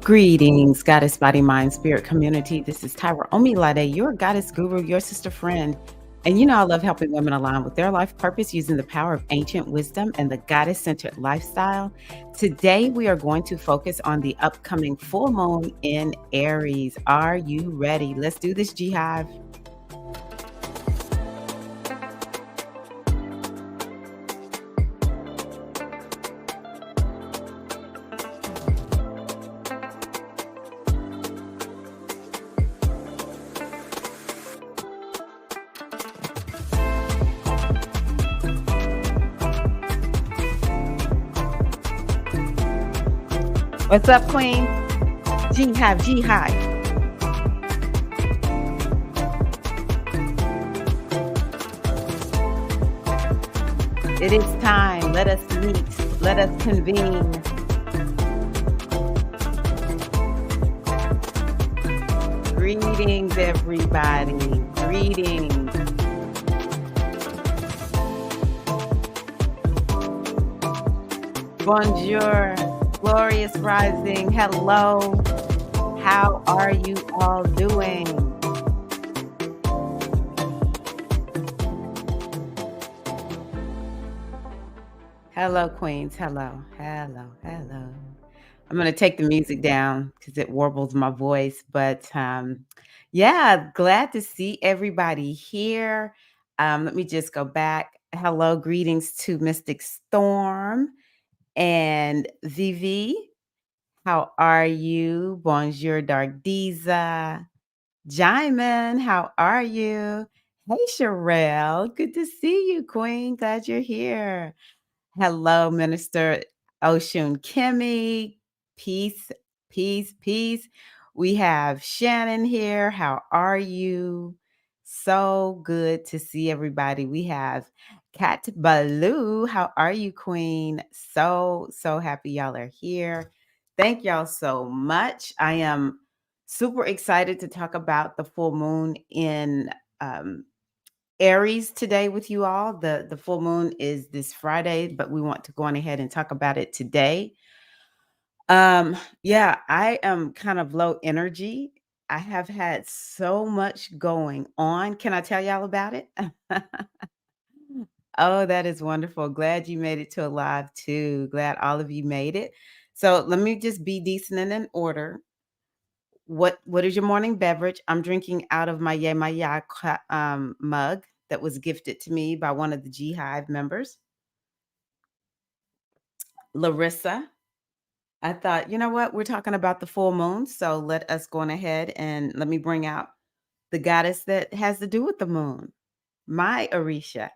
Greetings, Goddess Body Mind Spirit community. This is Tyra Omilade, your goddess guru, your sister friend. And you know, I love helping women align with their life purpose using the power of ancient wisdom and the goddess centered lifestyle. Today, we are going to focus on the upcoming full moon in Aries. Are you ready? Let's do this, G Hive. What's up, Queen? G Hive, G Hive. It is time. Let us meet. Let us convene. Greetings, everybody. Greetings. Bonjour. Glorious rising. Hello. How are you all doing? Hello, Queens. Hello. Hello. Hello. I'm going to take the music down because it warbles my voice. But yeah, glad to see everybody here. Let me just go back. Hello, greetings to Mystic Storm and Vivi. How are you? Bonjour, Dark Diza. Jaimin, how are you? Hey, Sherelle. Good to see you, Queen. Glad you're here. Hello, Minister Oshun Kimmy. Peace, peace, peace. We have Shannon here. How are you? So good to see everybody. We have Kat Baloo. How are you, Queen? So happy y'all are here. Thank y'all so much. I am super excited to talk about the full moon in um, Aries today with you all. The full moon is this Friday, but we want to go on ahead and talk about it today. Yeah, I am kind of low energy. I have had so much going on. Can I tell y'all about it? Oh, that is wonderful. Glad you made it to alive too. Glad all of you made it. So let me just be decent and in order. What is your morning beverage? I'm drinking out of my Yemaya mug that was gifted to me by one of the G Hive members, Larissa. I thought, you know what? We're talking about the full moon, so let us go on ahead and let me bring out the goddess that has to do with the moon, my Orisha.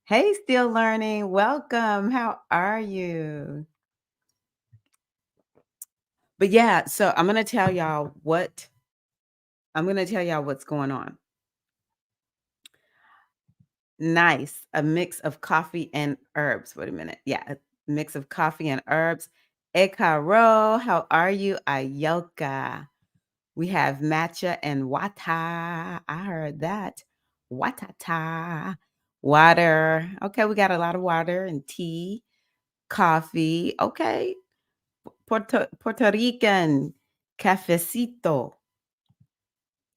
Hey, still learning. Welcome. How are you? But yeah, so I'm going to tell y'all what's going on. Nice. A mix of coffee and herbs. Wait a minute. Yeah, a mix of coffee and herbs. Ekaro, how are you? Ayoka. We have matcha and wata. I heard that. Watata. Water. Okay, we got a lot of water and tea, coffee. Okay. Puerto Rican. Cafecito.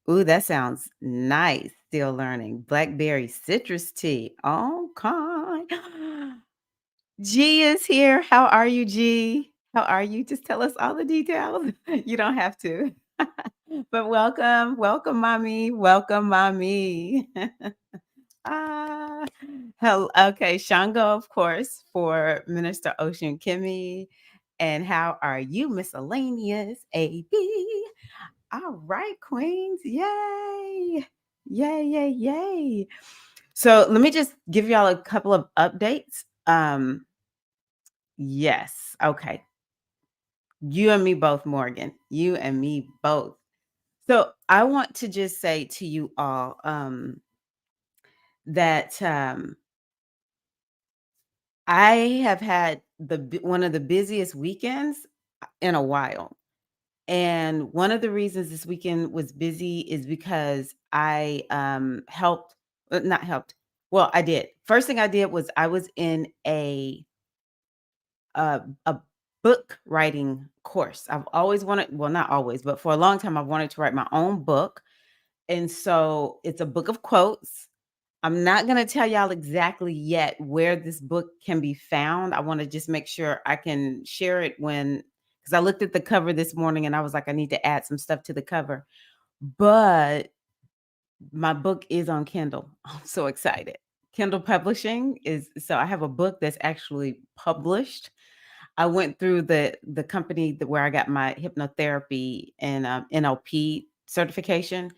Ooh, that sounds nice. Still learning. Blackberry citrus tea. Okay. G is here. How are you, G? How are you? Just tell us all the details. You don't have to. But welcome. Welcome, mommy. Welcome, mommy. Ah, hell, okay. Shango, of course, for Minister Ocean Kimmy. And how are you, miscellaneous AB? All right, Queens. Yay. Yay, yay, yay. So let me just give y'all a couple of updates. Yes. Okay. You and me both, Morgan. You and me both. So I want to just say to you all that I have had one of the busiest weekends in a while. And one of the reasons this weekend was busy is because I helped, not helped. Well, I did. First thing I did was I was in a book writing course. I've always wanted, well, not always, but for a long time, I've wanted to write my own book. And so it's a book of quotes. I'm not going to tell y'all exactly yet where this book can be found. I want to just make sure I can share it because I looked at the cover this morning and I was like, I need to add some stuff to the cover. But my book is on Kindle. I'm so excited. Kindle publishing is, so I have a book that's actually published. I went through the company where I got my hypnotherapy and NLP certification,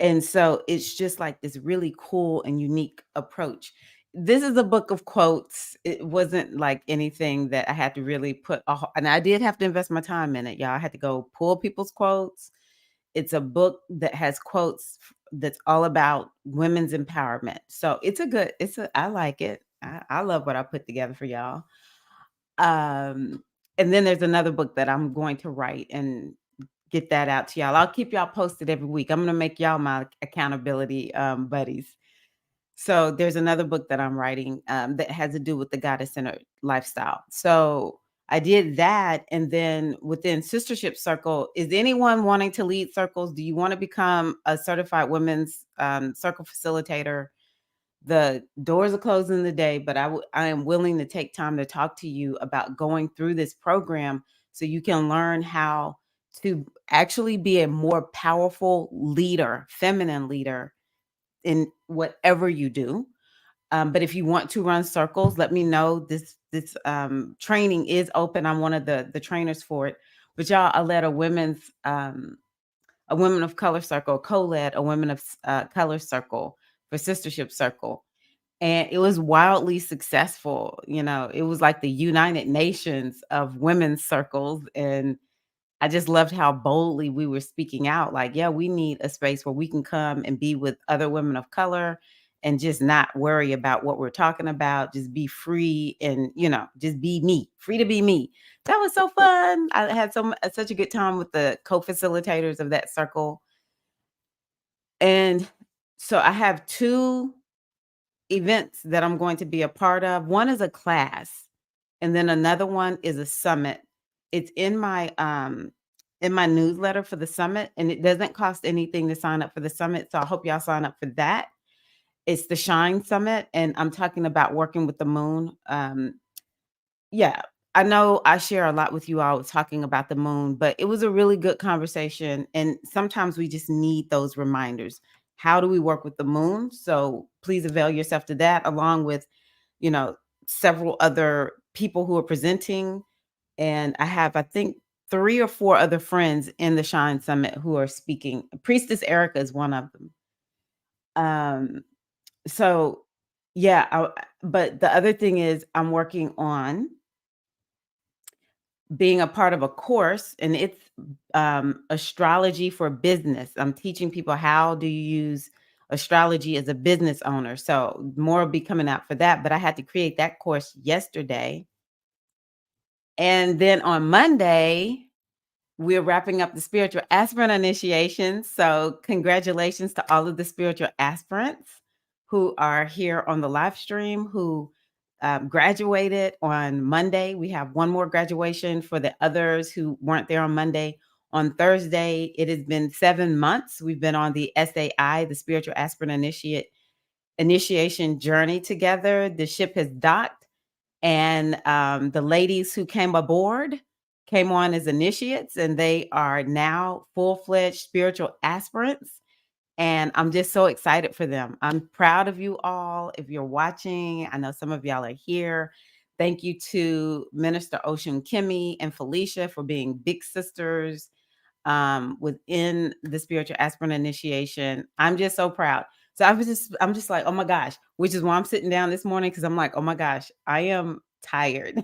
and so it's just like this really cool and unique approach. This is a book of quotes. It wasn't like anything that I had to really and I did have to invest my time in it, y'all. I had to go pull people's quotes. It's a book that has quotes that's all about women's empowerment. So I like it. I love what I put together for y'all. Um, and then there's another book that I'm going to write and get that out to y'all. I'll keep y'all posted every week. I'm gonna make y'all my accountability buddies. So there's another book that I'm writing that has to do with the goddess centered lifestyle. So I did that, and then within Sistership Circle, is anyone wanting to lead circles? Do you want to become a certified women's circle facilitator? The doors are closed in the day, but I am willing to take time to talk to you about going through this program so you can learn how to actually be a more powerful leader, feminine leader in whatever you do. But if you want to run circles, let me know. This training is open. I'm one of the trainers for it. But y'all, I led a women of color circle, co-led a women of color circle for Sistership Circle, and it was wildly successful. It was like the United Nations of women's circles, and I just loved how boldly we were speaking out, like, yeah, we need a space where we can come and be with other women of color and just not worry about what we're talking about, just be free and, just be me, free to be me. That was so fun. I had such a good time with the co-facilitators of that circle. And so I have 2 events that I'm going to be a part of. One is a class, and then another one is a summit. It's in my newsletter for the summit, and it doesn't cost anything to sign up for the summit. So I hope y'all sign up for that. It's the Shine Summit, and I'm talking about working with the moon. Yeah, I know I share a lot with you all talking about the moon, but it was a really good conversation. And sometimes we just need those reminders. How do we work with the moon? So please avail yourself to that, along with, you know, several other people who are presenting. And I have, I think, 3 or 4 other friends in the Shine Summit who are speaking. Priestess Erica is one of them. Um, so yeah, but the other thing is I'm working on being a part of a course, and it's astrology for business. I'm teaching people how do you use astrology as a business owner. So more will be coming out for that, but I had to create that course yesterday. And then on Monday, we're wrapping up the spiritual aspirant initiation. So congratulations to all of the spiritual aspirants who are here on the live stream who graduated on Monday. We have one more graduation for the others who weren't there on Monday. On Thursday, it has been 7 months. We've been on the SAI, the Spiritual Aspirant Initiation journey together. The ship has docked, and the ladies who came aboard came on as initiates, and they are now full-fledged spiritual aspirants. And I'm just so excited for them. I'm proud of you all. If you're watching, I know some of y'all are here. Thank you to Minister Ocean Kimmy and Felicia for being big sisters within the spiritual aspirant initiation. I'm just so proud. So I'm just like, oh my gosh, which is why I'm sitting down this morning, because I'm like, oh my gosh, I am tired.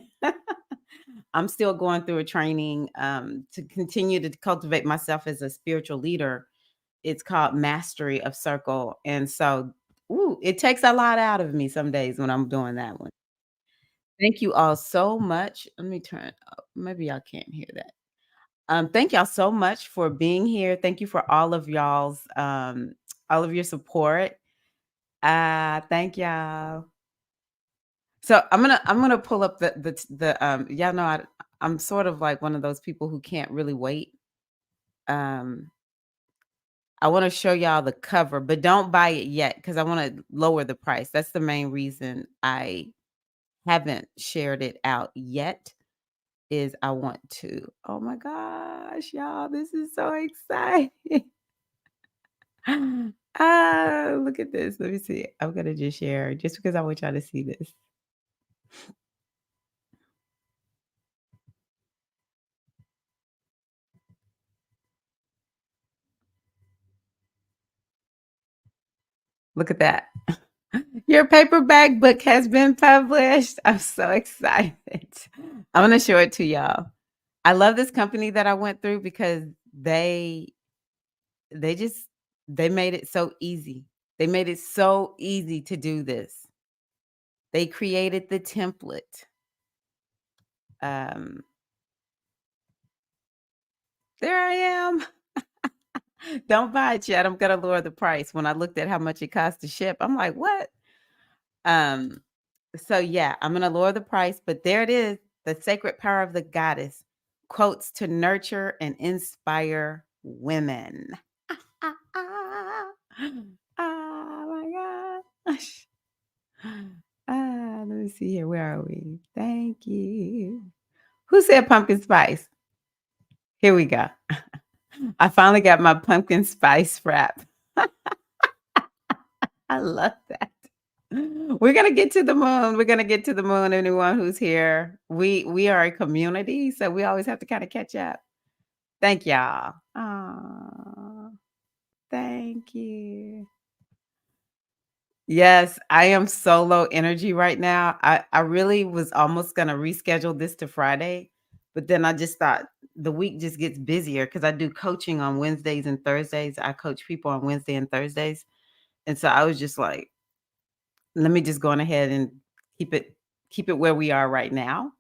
I'm still going through a training to continue to cultivate myself as a spiritual leader. It's called Mastery of Circle. And so, it takes a lot out of me some days when I'm doing that one. Thank you all so much. Let me turn up. Maybe y'all can't hear that. Thank y'all so much for being here. Thank you for all of your support. Thank y'all. So I'm gonna pull up the y'all know I'm sort of like one of those people who can't really wait. Um, I wanna show y'all the cover, but don't buy it yet because I wanna lower the price. That's the main reason I haven't shared it out yet, is I want to. Oh my gosh, y'all, this is so exciting. Look at this. Let me see. I'm gonna just share just because I want y'all to see this. Look at that. Your paperback book has been published. I'm so excited. I'm gonna show it to y'all. I love this company that I went through because they they just they made it so easy. They made it so easy to do this. They created the template. Um, there I am. Don't buy it yet. I'm gonna lower the price. When I looked at how much it costs to ship, I'm like, what? Um, so yeah, I'm gonna lower the price, but there it is. The sacred power of the goddess quotes to nurture and inspire women. Ah, ah, oh my gosh. Let me see here. Where are we? Thank you. Who said pumpkin spice? Here we go. I finally got my pumpkin spice wrap. I love that. We're gonna get to the moon. We're gonna get to the moon. Anyone who's here, we are a community, so we always have to kind of catch up. Thank y'all. Aw, thank you. Yes, I am so low energy right now. I really was almost gonna reschedule this to Friday, but then I just thought the week just gets busier because I do coaching on Wednesdays and Thursdays. I coach people on Wednesday and Thursdays. And so I was just like, let me just go on ahead and keep it keep it where we are right now.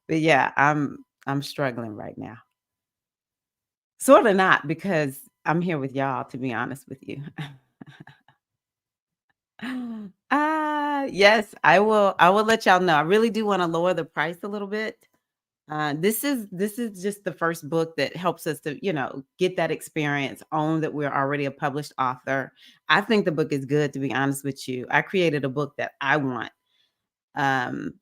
But yeah, I'm struggling right now. Sort of not because I'm here with y'all, to be honest with you. Yes, I will let y'all know. I really do want to lower the price a little bit. This is just the first book that helps us to, get that experience, own that we're already a published author. I think the book is good, to be honest with you. I created a book that I want. Um,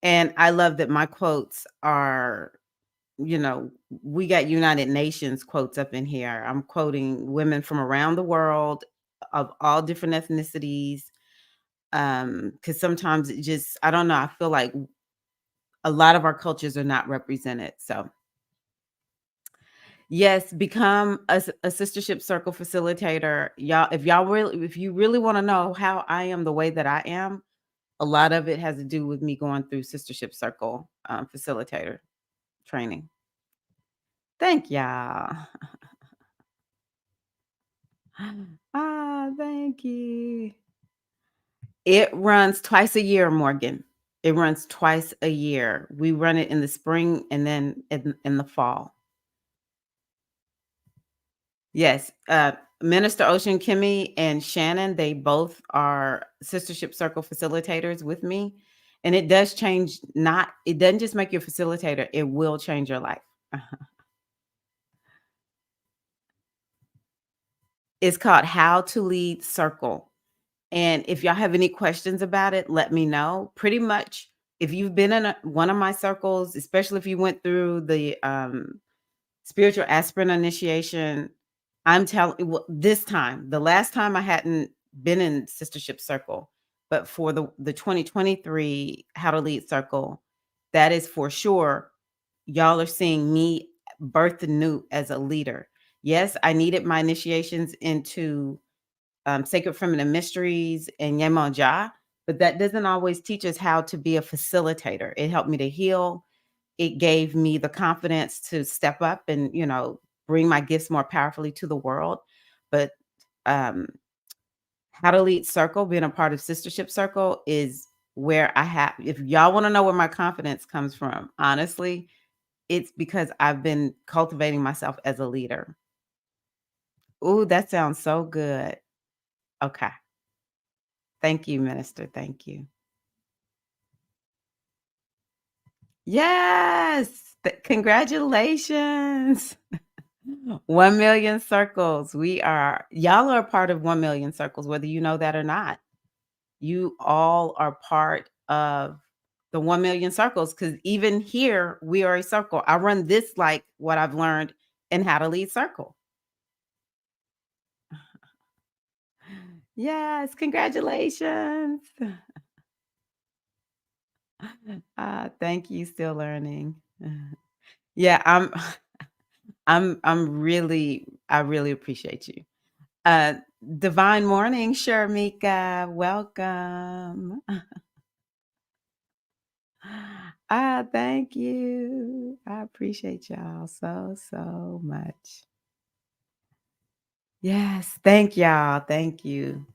and I love that my quotes are, we got United Nations quotes up in here. I'm quoting women from around the world of all different ethnicities. Because sometimes it just, I don't know, I feel like a lot of our cultures are not represented. So yes, become a sistership circle facilitator. Y'all, if you really want to know how I am the way that I am, a lot of it has to do with me going through sistership circle facilitator training. Thank y'all. Thank you. It runs twice a year, Morgan. It runs twice a year. We run it in the spring and then in the fall. Yes, Minister Ocean, Kimmy, and Shannon, they both are sistership circle facilitators with me, and it does change. Not it doesn't just make you a facilitator; it will change your life. It's called How to Lead Circle, and if y'all have any questions about it, let me know. Pretty much, if you've been in one of my circles, especially if you went through the spiritual aspirin initiation, I'm telling well, this time, the last time I hadn't been in sistership circle, but for the 2023 How to Lead Circle, that is for sure. Y'all are seeing me birth anew as a leader. Yes, I needed my initiations into Sacred Feminine Mysteries and Yemonja, but that doesn't always teach us how to be a facilitator. It helped me to heal. It gave me the confidence to step up and, bring my gifts more powerfully to the world. But um, How to Lead Circle, being a part of Sistership Circle, is where if y'all want to know where my confidence comes from, honestly, it's because I've been cultivating myself as a leader. Ooh, that sounds so good. Okay. Thank you, Minister. Thank you. Yes! Congratulations. 1,000,000 circles. Y'all are a part of 1,000,000 circles, whether you know that or not. You all are part of the 1,000,000 circles because even here, we are a circle. I run this like what I've learned in How to Lead Circle. Yes, congratulations. Thank you, still learning. Yeah, I really appreciate you. Uh, Divine morning, Sharmika. Welcome. Thank you. I appreciate y'all so much. Yes, thank y'all. Thank you.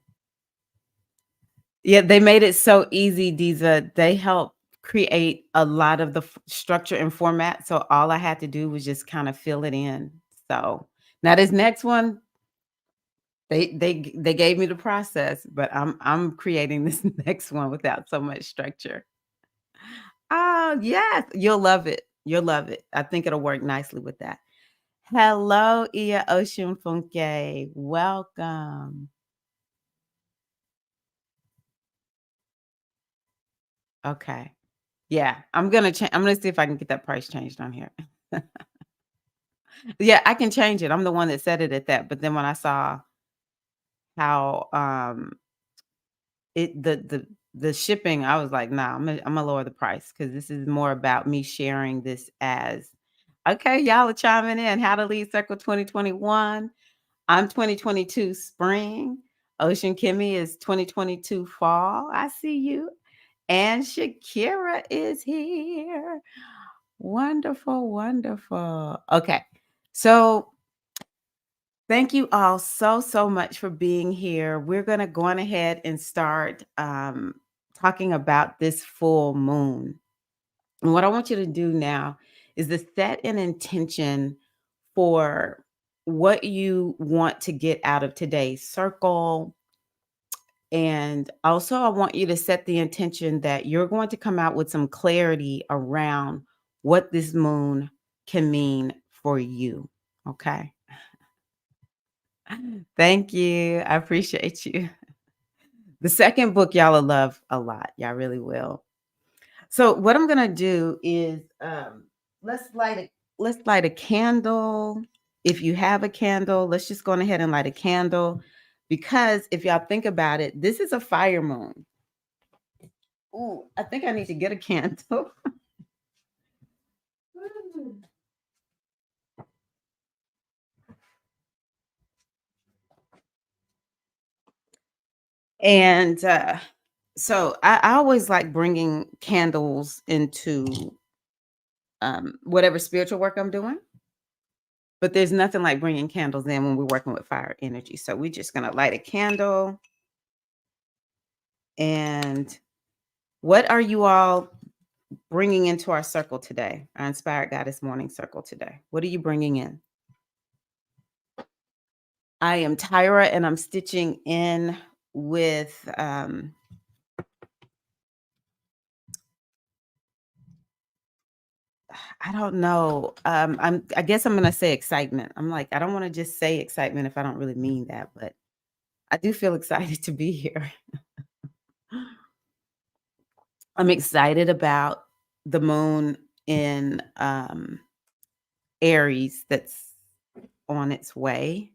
Yeah, they made it so easy, Diza. They helped create a lot of the structure and format. So all I had to do was just kind of fill it in. So now this next one, they gave me the process, but I'm creating this next one without so much structure. Oh, yes, you'll love it. You'll love it. I think it'll work nicely with that. Hello, Ia Ocean Funke. Welcome. Okay. Yeah, I'm gonna see if I can get that price changed on here. Yeah, I can change it. I'm the one that set it at that. But then when I saw how it the shipping, I was like, nah, I'm gonna lower the price because this is more about me sharing this as okay, y'all are chiming in. How to lead circle 2021. I'm 2022 spring. Ocean Kimmy is 2022 fall. I see you. And Shakira is here. Wonderful, wonderful. Okay. So thank you all so much for being here. We're going to go on ahead and start talking about this full moon. And what I want you to do now is to set an intention for what you want to get out of today's circle. And also, I want you to set the intention that you're going to come out with some clarity around what this moon can mean for you. Okay. Thank you. I appreciate you. The second book, y'all will love a lot. Y'all really will. So, what I'm gonna do is let's light a let's light a candle. If you have a candle, let's just go on ahead and light a candle because if y'all think about it, this is a fire moon. Ooh, I think I need to get a candle. And so I always like bringing candles into whatever spiritual work I'm doing. But there's nothing like bringing candles in when we're working with fire energy. So we're just going to light a candle. And what are you all bringing into our circle today? Our Inspired Goddess Morning Circle today. What are you bringing in? I am Tyra and I'm stitching in with I don't know. I guess I'm gonna say excitement. I'm like, I don't want to just say excitement if I don't really mean that, but I do feel excited to be here. I'm excited about the moon in Aries that's on its way.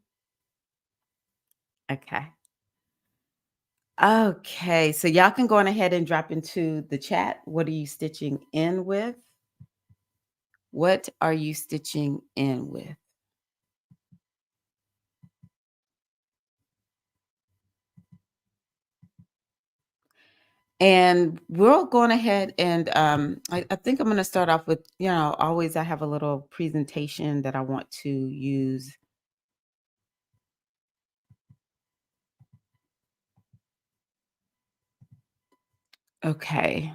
Okay. Okay. So y'all can go on ahead and drop into the chat. What are you stitching in with? What are you stitching in with? And we're going ahead and I think I'm going to start off with, always I have a little presentation that I want to use. Okay.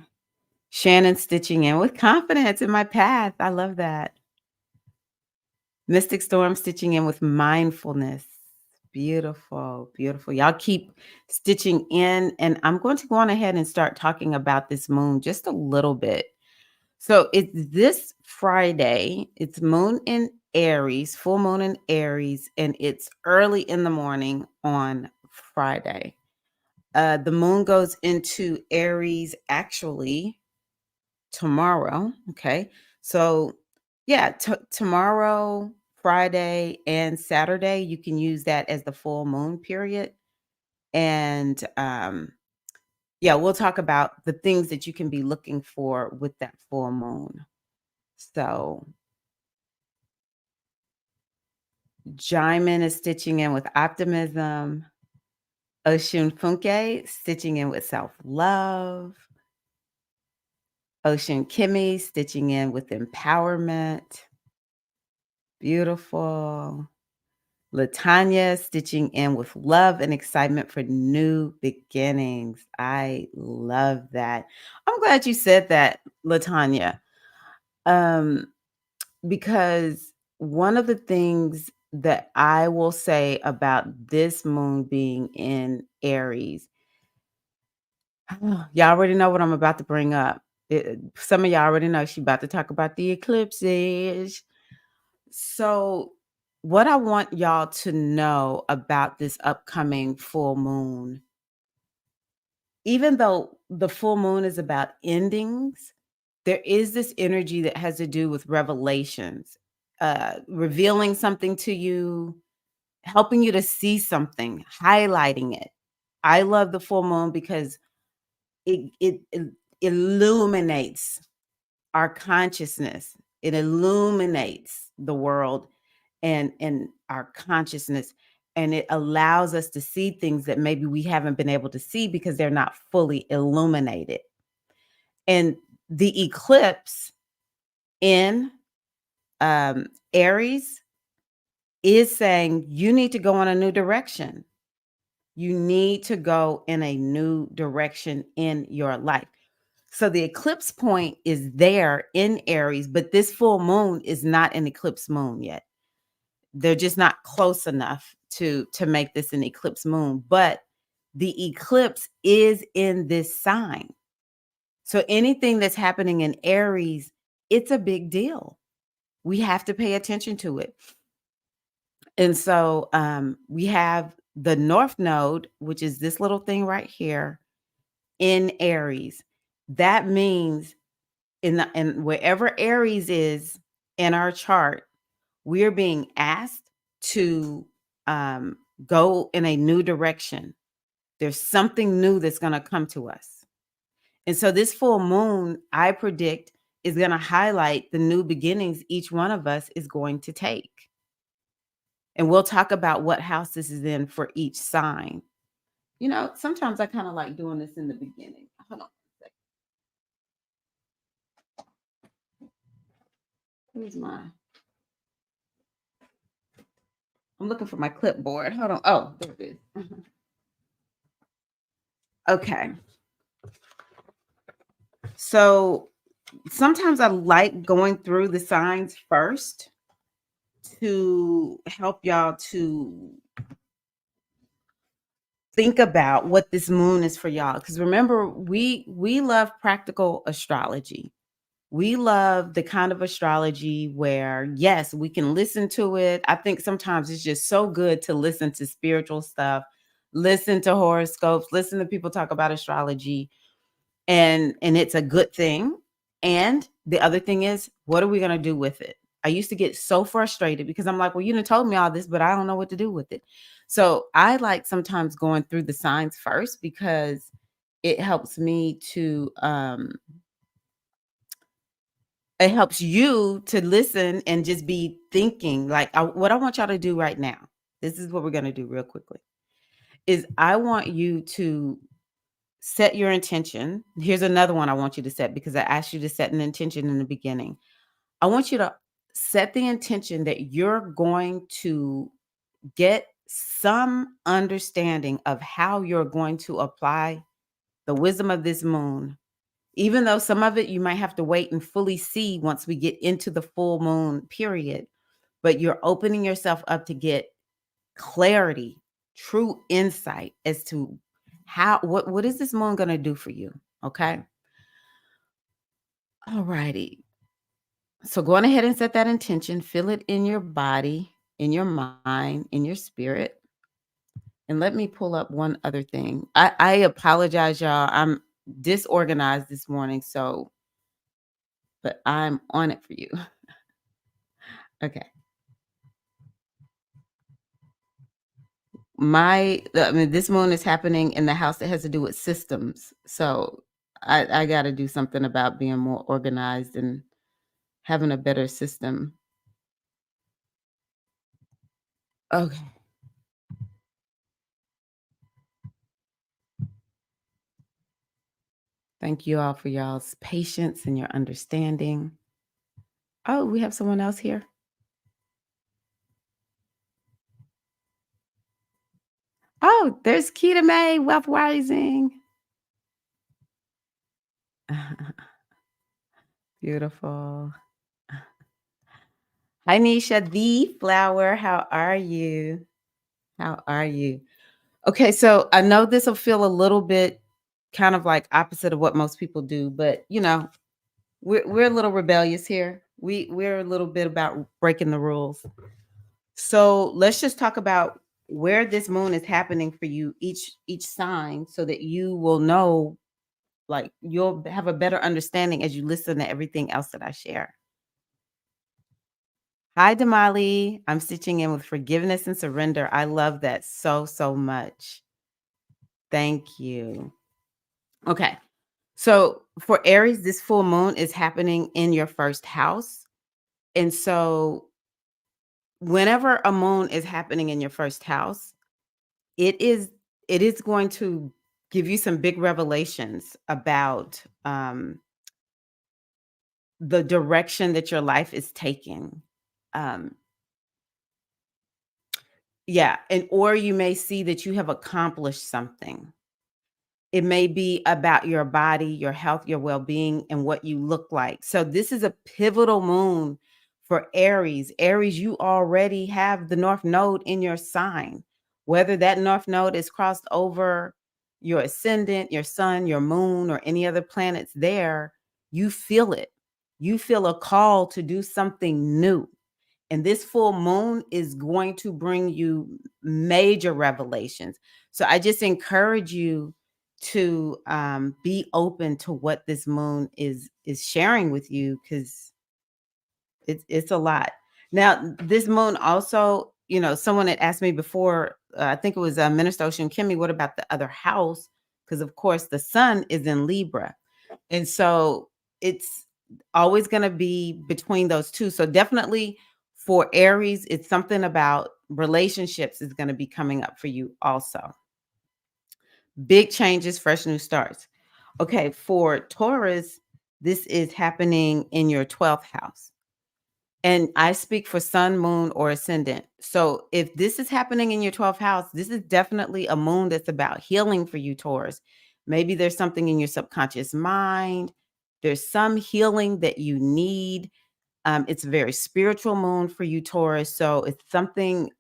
Shannon stitching in with confidence in my path. I love that. Mystic Storm stitching in with mindfulness. Beautiful, beautiful. Y'all keep stitching in. And I'm going to go on ahead and start talking about this moon just a little bit. So it's this Friday. It's moon in Aries, full moon in Aries, and it's early in the morning on Friday. The moon goes into Aries actually tomorrow. Okay. So, yeah, tomorrow, Friday, and Saturday, you can use that as the full moon period. And yeah, we'll talk about the things that you can be looking for with that full moon. So, Jaimin is stitching in with optimism. Oshun Funke stitching in with self love. Ocean Kimmy stitching in with empowerment. Beautiful. Latanya stitching in with love and excitement for new beginnings. I love that. I'm glad you said that, Latanya. Um, because one of the things that I will say about this moon being in Aries, y'all already know what I'm about to bring up. Some of y'all already know she's about to talk about the eclipses. So, what I want y'all to know about this upcoming full moon, even though the full moon is about endings, there is this energy that has to do with revelations, revealing something to you, helping you to see something, highlighting it. I love the full moon because it illuminates our consciousness. It illuminates the world and our consciousness, and it allows us to see things that maybe we haven't been able to see because they're not fully illuminated. And the eclipse in Aries is saying you need to go in a new direction. You need to go in a new direction in your life. So the eclipse point is there in Aries, but this full moon is not an eclipse moon yet. They're just not close enough to make this an eclipse moon, but the eclipse is in this sign. So anything that's happening in Aries, it's a big deal. We have to pay attention to it. And so we have the North Node, which is this little thing right here in Aries. That means in wherever Aries is in our chart, we're being asked to um, go in a new direction. There's something new that's going to come to us. And so this full moon, I predict, is going to highlight the new beginnings each one of us is going to take. And we'll talk about what house this is in for each sign. You know, sometimes I kind of like doing this in the beginning. Hold on a second. Where's my? I'm looking for my clipboard. Hold on. Oh, there it is. Okay. So sometimes I like going through the signs first to help y'all to think about what this moon is for y'all. Because remember, we love practical astrology. We love the kind of astrology where, yes, we can listen to it. I think sometimes it's just so good to listen to spiritual stuff, listen to horoscopes, listen to people talk about astrology, and it's a good thing. And the other thing is, what are we going to do with it? I used to get so frustrated because I'm like, well, you done told me all this, but I don't know what to do with it. So I like sometimes going through the signs first because it helps me to it helps you to listen and just be thinking like what I want y'all to do right now. This is what we're going to do real quickly. Is I want you to set your intention. Here's another one I want you to set because I asked you to set an intention in the beginning. I want you to set the intention that you're going to get some understanding of how you're going to apply the wisdom of this moon. Even though some of it you might have to wait and fully see once we get into the full moon period, but you're opening yourself up to get clarity, true insight as to what is this moon going to do for you, okay? Alrighty. So go on ahead and set that intention. Feel it in your body, in your mind, in your spirit. And let me pull up one other thing. I apologize, y'all. I'm disorganized this morning, so but I'm on it for you. Okay. I mean, this moon is happening in the house that has to do with systems. So I got to do something about being more organized and having a better system. Okay. Thank you all for y'all's patience and your understanding. Oh, we have someone else here. Oh, there's Keita May, Wealth Rising. Beautiful. Hi, Nisha, the flower. How are you? How are you? Okay, so I know this will feel a little bit kind of like opposite of what most people do, but we're a little rebellious here. We're a little bit about breaking the rules. So let's just talk about where this moon is happening for you, each sign, so that you will know, like you'll have a better understanding as you listen to everything else that I share. Hi, Damali. I'm stitching in with forgiveness and surrender. I love that so, so much. Thank you. Okay. So for Aries, this full moon is happening in your first house. And so whenever a moon is happening in your first house, it is it is going to give you some big revelations about the direction that your life is taking. Um, yeah, and or you may see that you have accomplished something. It may be about your body, your health, your well-being, and what you look like. So this is a pivotal moon for Aries. Aries, you already have the North Node in your sign. Whether that North Node is crossed over your ascendant, your sun, your moon, or any other planets there, you feel it. You feel a call to do something new. And this full moon is going to bring you major revelations. So I just encourage you to be open to what this moon is sharing with you, because it's a lot. Now, this moon also, someone had asked me before, I think it was Minister Ocean Kimmy, what about the other house? Because of course the sun is in Libra. And so it's always going to be between those two. So definitely for Aries, it's something about relationships is going to be coming up for you also. Big changes, fresh new starts. Okay, for Taurus, this is happening in your 12th house. And I speak for sun, moon, or ascendant. So if this is happening in your 12th house, this is definitely a moon that's about healing for you, Taurus. Maybe there's something in your subconscious mind. There's some healing that you need. It's a very spiritual moon for you, Taurus. So it's something,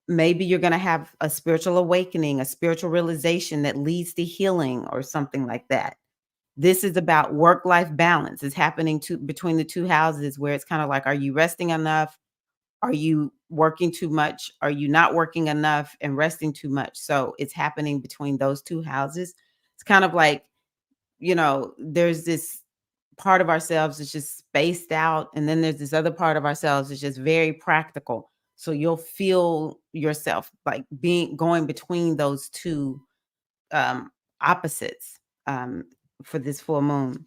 maybe you're going to have a spiritual awakening, a spiritual realization that leads to healing or something like that. This is about work-life balance. It's happening between the 2 houses where it's kinda like, are you resting enough? Are you working too much? Are you not working enough and resting too much? So, it's happening between those 2 houses. It's kind of like, there's this part of ourselves that's just spaced out, and then there's this other part of ourselves that's just very practical. So, you'll feel yourself, like, going between those 2, um, opposites, for this full moon.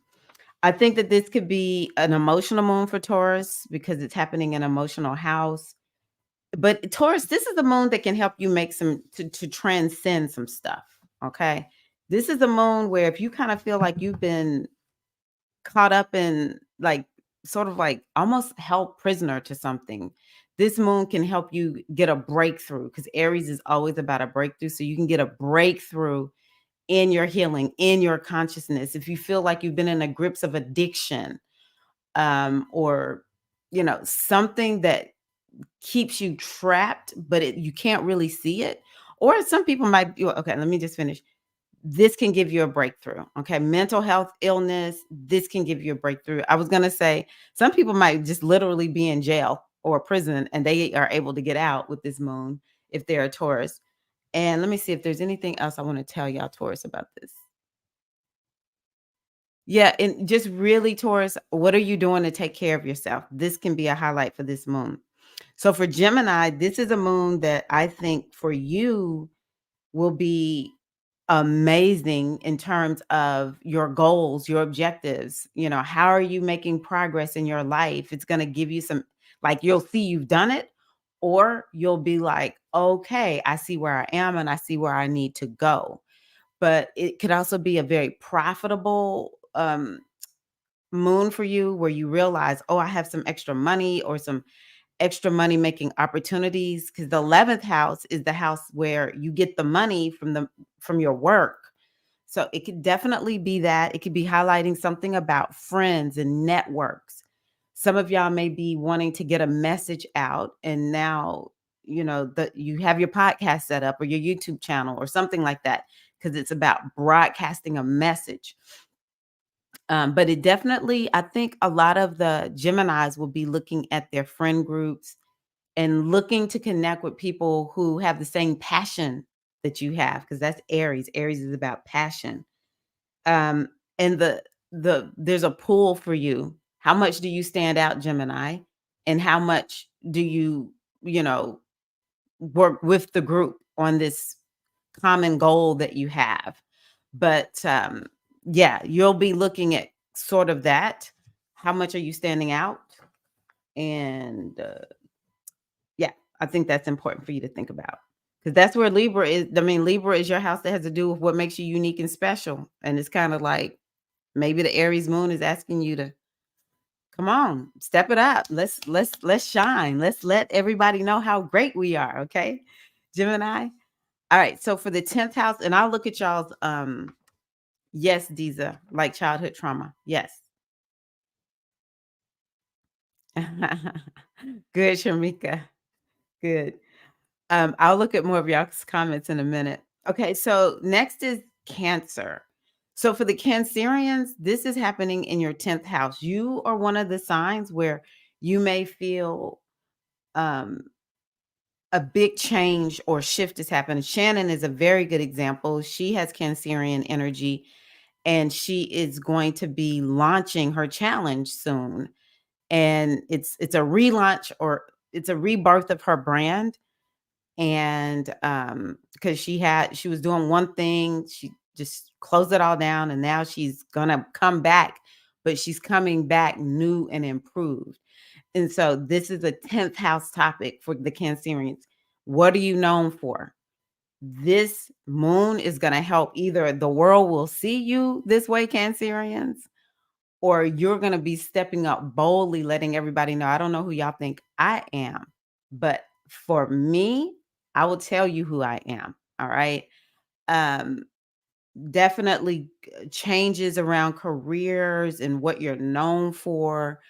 I think that this could be an emotional moon for Taurus because it's happening in an emotional house. But Taurus, this is the moon that can help you make to transcend some stuff. Okay. This is the moon where if you kind of feel like you've been caught up in like sort of like almost held prisoner to something, this moon can help you get a breakthrough because Aries is always about a breakthrough. So you can get a breakthrough in your healing, in your consciousness. If you feel like you've been in the grips of addiction, or something that keeps you trapped, but you can't really see it. Or some people might be okay. Let me just finish. this can give you a breakthrough. Okay. Mental health illness, this can give you a breakthrough. I was going to say some people might just literally be in jail or prison and they are able to get out with this moon if they're a Taurus. And let me see if there's anything else I want to tell y'all Taurus about this. Yeah, and just really Taurus, what are you doing to take care of yourself? This can be a highlight for this moon. So for Gemini, this is a moon that I think for you will be amazing in terms of your goals, your objectives. You know, how are you making progress in your life? It's going to give you some, like, you'll see you've done it, or you'll be like, okay, I see where I am and I see where I need to go. But it could also be a very profitable moon for you where you realize, oh, I have some extra money or some extra money making opportunities, because the 11th house is the house where you get the money from your work. So it could definitely be that. It could be highlighting something about friends and networks. Some of y'all may be wanting to get a message out, and now that you have your podcast set up or your YouTube channel or something like that, because it's about broadcasting a message. But it definitely, I think a lot of the Geminis will be looking at their friend groups and looking to connect with people who have the same passion that you have, because that's Aries. Aries is about passion. Um, and there's a pull for you. How much do you stand out, Gemini? And how much do you know, work with the group on this common goal that you have? But yeah, you'll be looking at sort of that. How much are you standing out? And yeah, I think that's important for you to think about, because that's where Libra is. I mean, Libra is your house that has to do with what makes you unique and special. And it's kind of like maybe the Aries moon is asking you to come on, step it up. Let's shine. Let's let everybody know how great we are. Okay, Gemini. All right. So for the 10th house, and I'll look at y'all's yes, Diza, like childhood trauma. Yes. Good, Shamika. Good. I'll look at more of y'all's comments in a minute. Okay, so next is Cancer. So for the Cancerians, this is happening in your 10th house. You are one of the signs where you may feel um, a big change or shift is happening. Shannon is a very good example. She has Cancerian energy and she is going to be launching her challenge soon. And it's a relaunch, or it's a rebirth of her brand. And because she was doing one thing, she just closed it all down, and now she's gonna come back, but she's coming back new and improved. And so this is a 10th house topic for the Cancerians. What are you known for? This moon is going to help. Either the world will see you this way, Cancerians, or you're going to be stepping up boldly, letting everybody know, I don't know who y'all think I am, but for me, I will tell you who I am. All right. Um, Definitely changes around careers and what you're known for.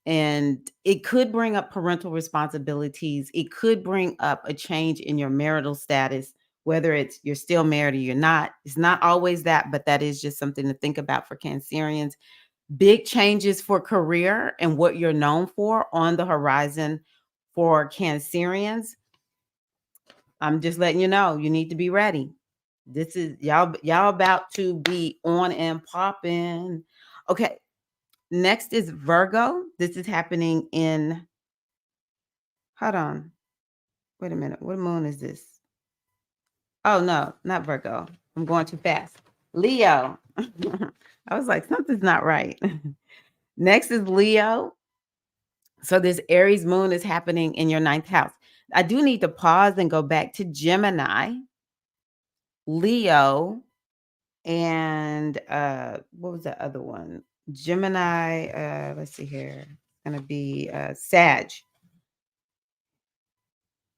And it could bring up parental responsibilities. It could bring up a change in your marital status, whether it's you're still married or you're not. It's not always that, but that is just something to think about for Cancerians. Big changes for career and what you're known for on the horizon for Cancerians. I'm just letting you know, you need to be ready. This is y'all about to be on and popping. Okay, next is Virgo. This is happening in, hold on. Wait a minute. What moon is this? Oh no, not Virgo. I'm going too fast. Leo. I was like, something's not right. Next is Leo. So this Aries moon is happening in your 9th house. I do need to pause and go back to Gemini, Leo, and what was the other one? Gemini, let's see here. It's gonna be Sag.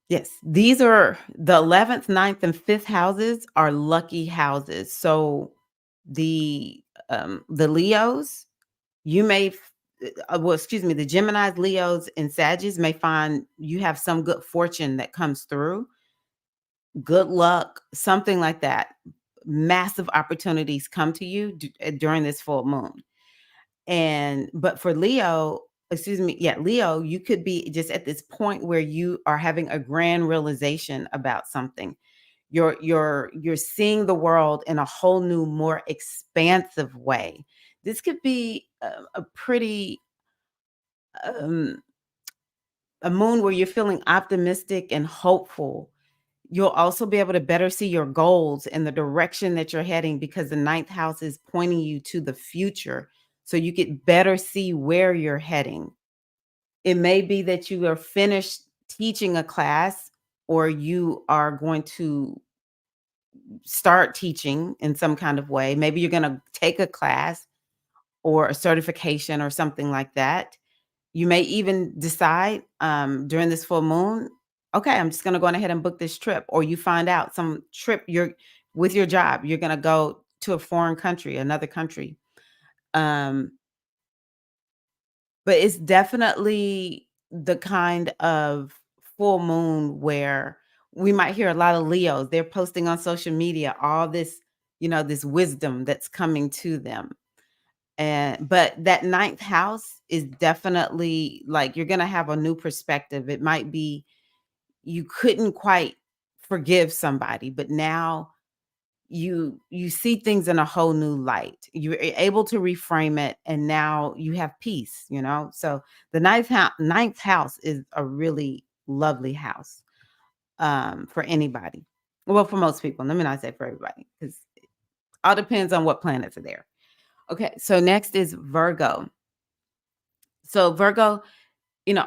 Yes, these are the 11th, ninth, and 5th houses are lucky houses. So the Leos, you may well, excuse me, the Geminis, Leos, and Sagittarius may find you have some good fortune that comes through, good luck, something like that. massive opportunities come to you during this full moon. And but for Leo, excuse me, yeah, Leo, you could be just at this point where you are having a grand realization about something. You're seeing the world in a whole new, more expansive way. This could be a pretty um, a moon where you're feeling optimistic and hopeful. You'll also be able to better see your goals and the direction that you're heading because the ninth house is pointing you to the future. So you could better see where you're heading. It may be that you are finished teaching a class or you are going to start teaching in some kind of way. Maybe you're going to take a class or a certification or something like that. You may even decide during this full moon, okay, I'm just going to go on ahead and book this trip. Or you find out some trip you're with your job, you're going to go to a foreign country, another country. Um, but it's definitely the kind of full moon where we might hear a lot of Leos. They're posting on social media all this, this wisdom that's coming to them. And but that ninth house is definitely like you're gonna have a new perspective. It might be you couldn't quite forgive somebody, but now you see things in a whole new light. You're able to reframe it, and now you have peace. So the ninth house is a really lovely house for anybody. Well, for most people. Let me not say for everybody, because all depends on what planets are there. Okay, so next is Virgo. So Virgo,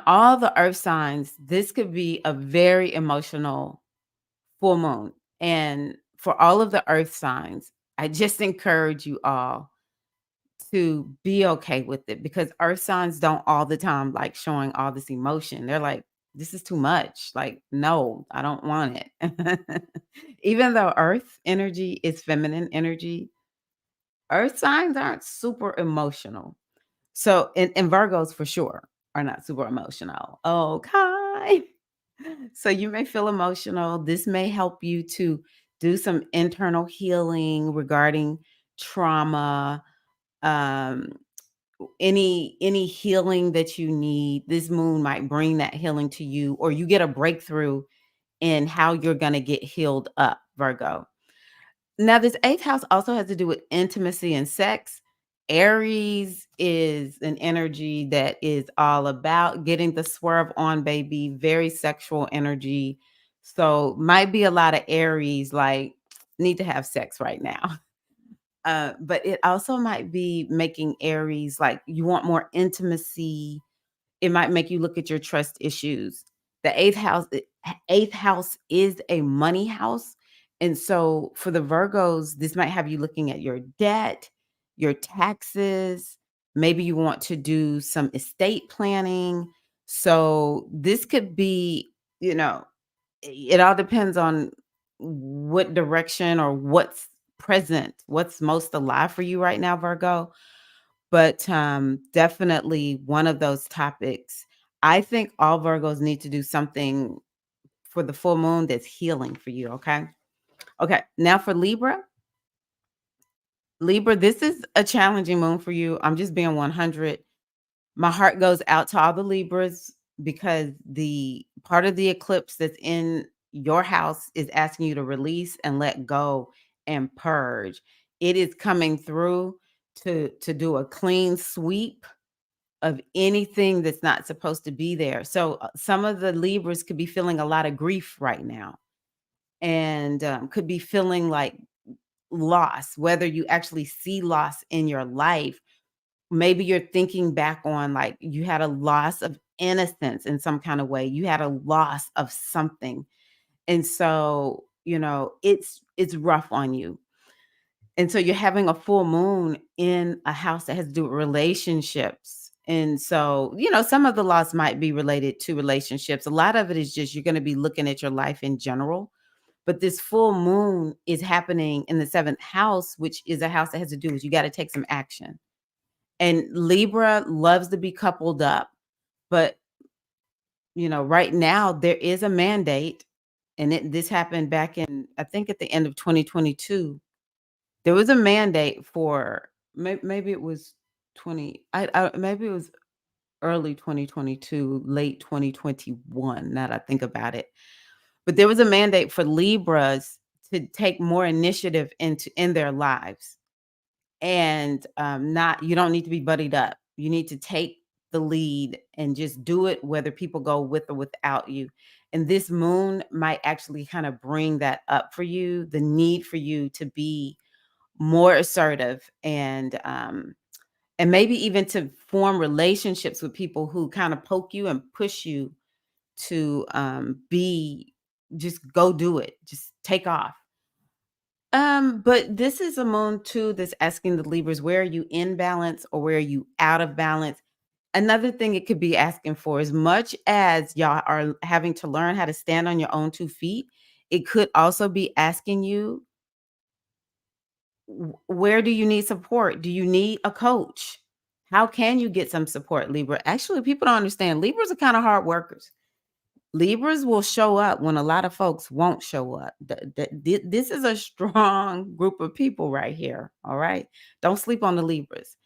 all the earth signs, this could be a very emotional full moon. And for all of the earth signs, I just encourage you all to be okay with it because earth signs don't all the time like showing all this emotion. They're like, this is too much. Like, no, I don't want it. Even though earth energy is feminine energy, earth signs aren't super emotional. So, and Virgos for sure are not super emotional. Okay. So you may feel emotional. This may help you to do some internal healing regarding trauma. Um, any healing that you need, this moon might bring that healing to you, or you get a breakthrough in how you're gonna get healed up, Virgo. Now, this eighth house also has to do with intimacy and sex. Aries is an energy that is all about getting the swerve on, baby, very sexual energy. So, might be a lot of Aries like need to have sex right now. But it also might be making Aries like you want more intimacy. It might make you look at your trust issues. The eighth house is a money house. And so for the Virgos, this might have you looking at your debt, your taxes. Maybe you want to do some estate planning. So this could be, it all depends on what direction or what's present, what's most alive for you right now, Virgo. But, definitely one of those topics. I think all Virgos need to do something for the full moon that's healing for you, okay? Okay, now for Libra. Libra, this is a challenging moon for you. I'm just being 100. My heart goes out to all the Libras because the part of the eclipse that's in your house is asking you to release and let go and purge. It is coming through to do a clean sweep of anything that's not supposed to be there. So some of the Libras could be feeling a lot of grief right now and could be feeling like loss, whether you actually see loss in your life. Maybe you're thinking back on like you had a loss of innocence in some kind of way. You had a loss of something. And so, it's rough on you. And so you're having a full moon in a house that has to do with relationships. And so, some of the loss might be related to relationships. A lot of it is just you're going to be looking at your life in general. But this full moon is happening in the seventh house, which is a house that has to do with you got to take some action. And Libra loves to be coupled up. But, right now there is a mandate. And this happened back in, I think at the end of 2022. There was a mandate for maybe it was 20 I maybe it was early 2022, late 2021, now that I think about it. But there was a mandate for Libras to take more initiative in their lives. And, not you don't need to be buddied up. You need to take the lead and just do it whether people go with or without you. And this moon might actually kind of bring that up for you, the need for you to be more assertive and maybe even to form relationships with people who kind of poke you and push you to be just go do it. Just take off. But this is a moon too that's asking the Libras, where are you in balance or where are you out of balance? Another thing it could be asking for, as much as y'all are having to learn how to stand on your own 2 feet, it could also be asking you, where do you need support? Do you need a coach? How can you get some support, Libra? Actually, people don't understand. Libras are kind of hard workers. Libras will show up when a lot of folks won't show up. This is a strong group of people right here. All right. Don't sleep on the Libras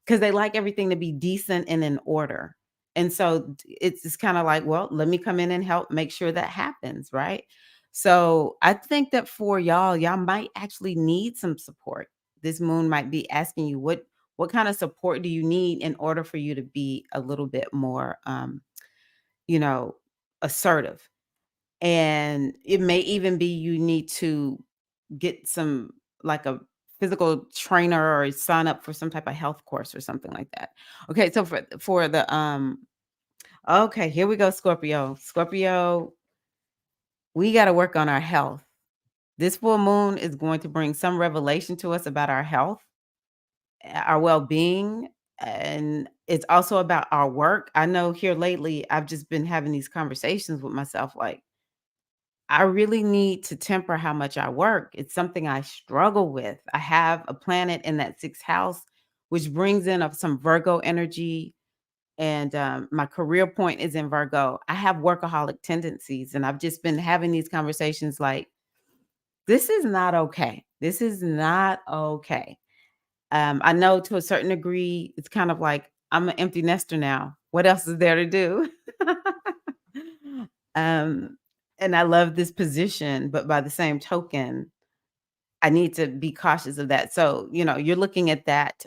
because they like everything to be decent and in order. And so it's just kind of like, well, let me come in and help make sure that happens. Right. So I think that for y'all might actually need some support. This moon might be asking you, what kind of support do you need in order for you to be a little bit more you know, assertive. And it may even be you need to get some like a physical trainer or sign up for some type of health course or something like that. Okay, so for the okay, here we go, Scorpio. Scorpio, we got to work on our health. This full moon is going to bring some revelation to us about our health, our well-being, and it's also about our work. I know here lately I've just been having these conversations with myself like I really need to temper how much I work. It's something I struggle with. I have a planet in that sixth house, which brings in of some Virgo energy. And my career point is in Virgo. I have workaholic tendencies, and I've just been having these conversations like, this is not okay. This is not okay. I know to a certain degree, it's kind of like I'm an empty nester now. What else is there to do? um, and I love this position, but by the same token, I need to be cautious of that. So, you're looking at that,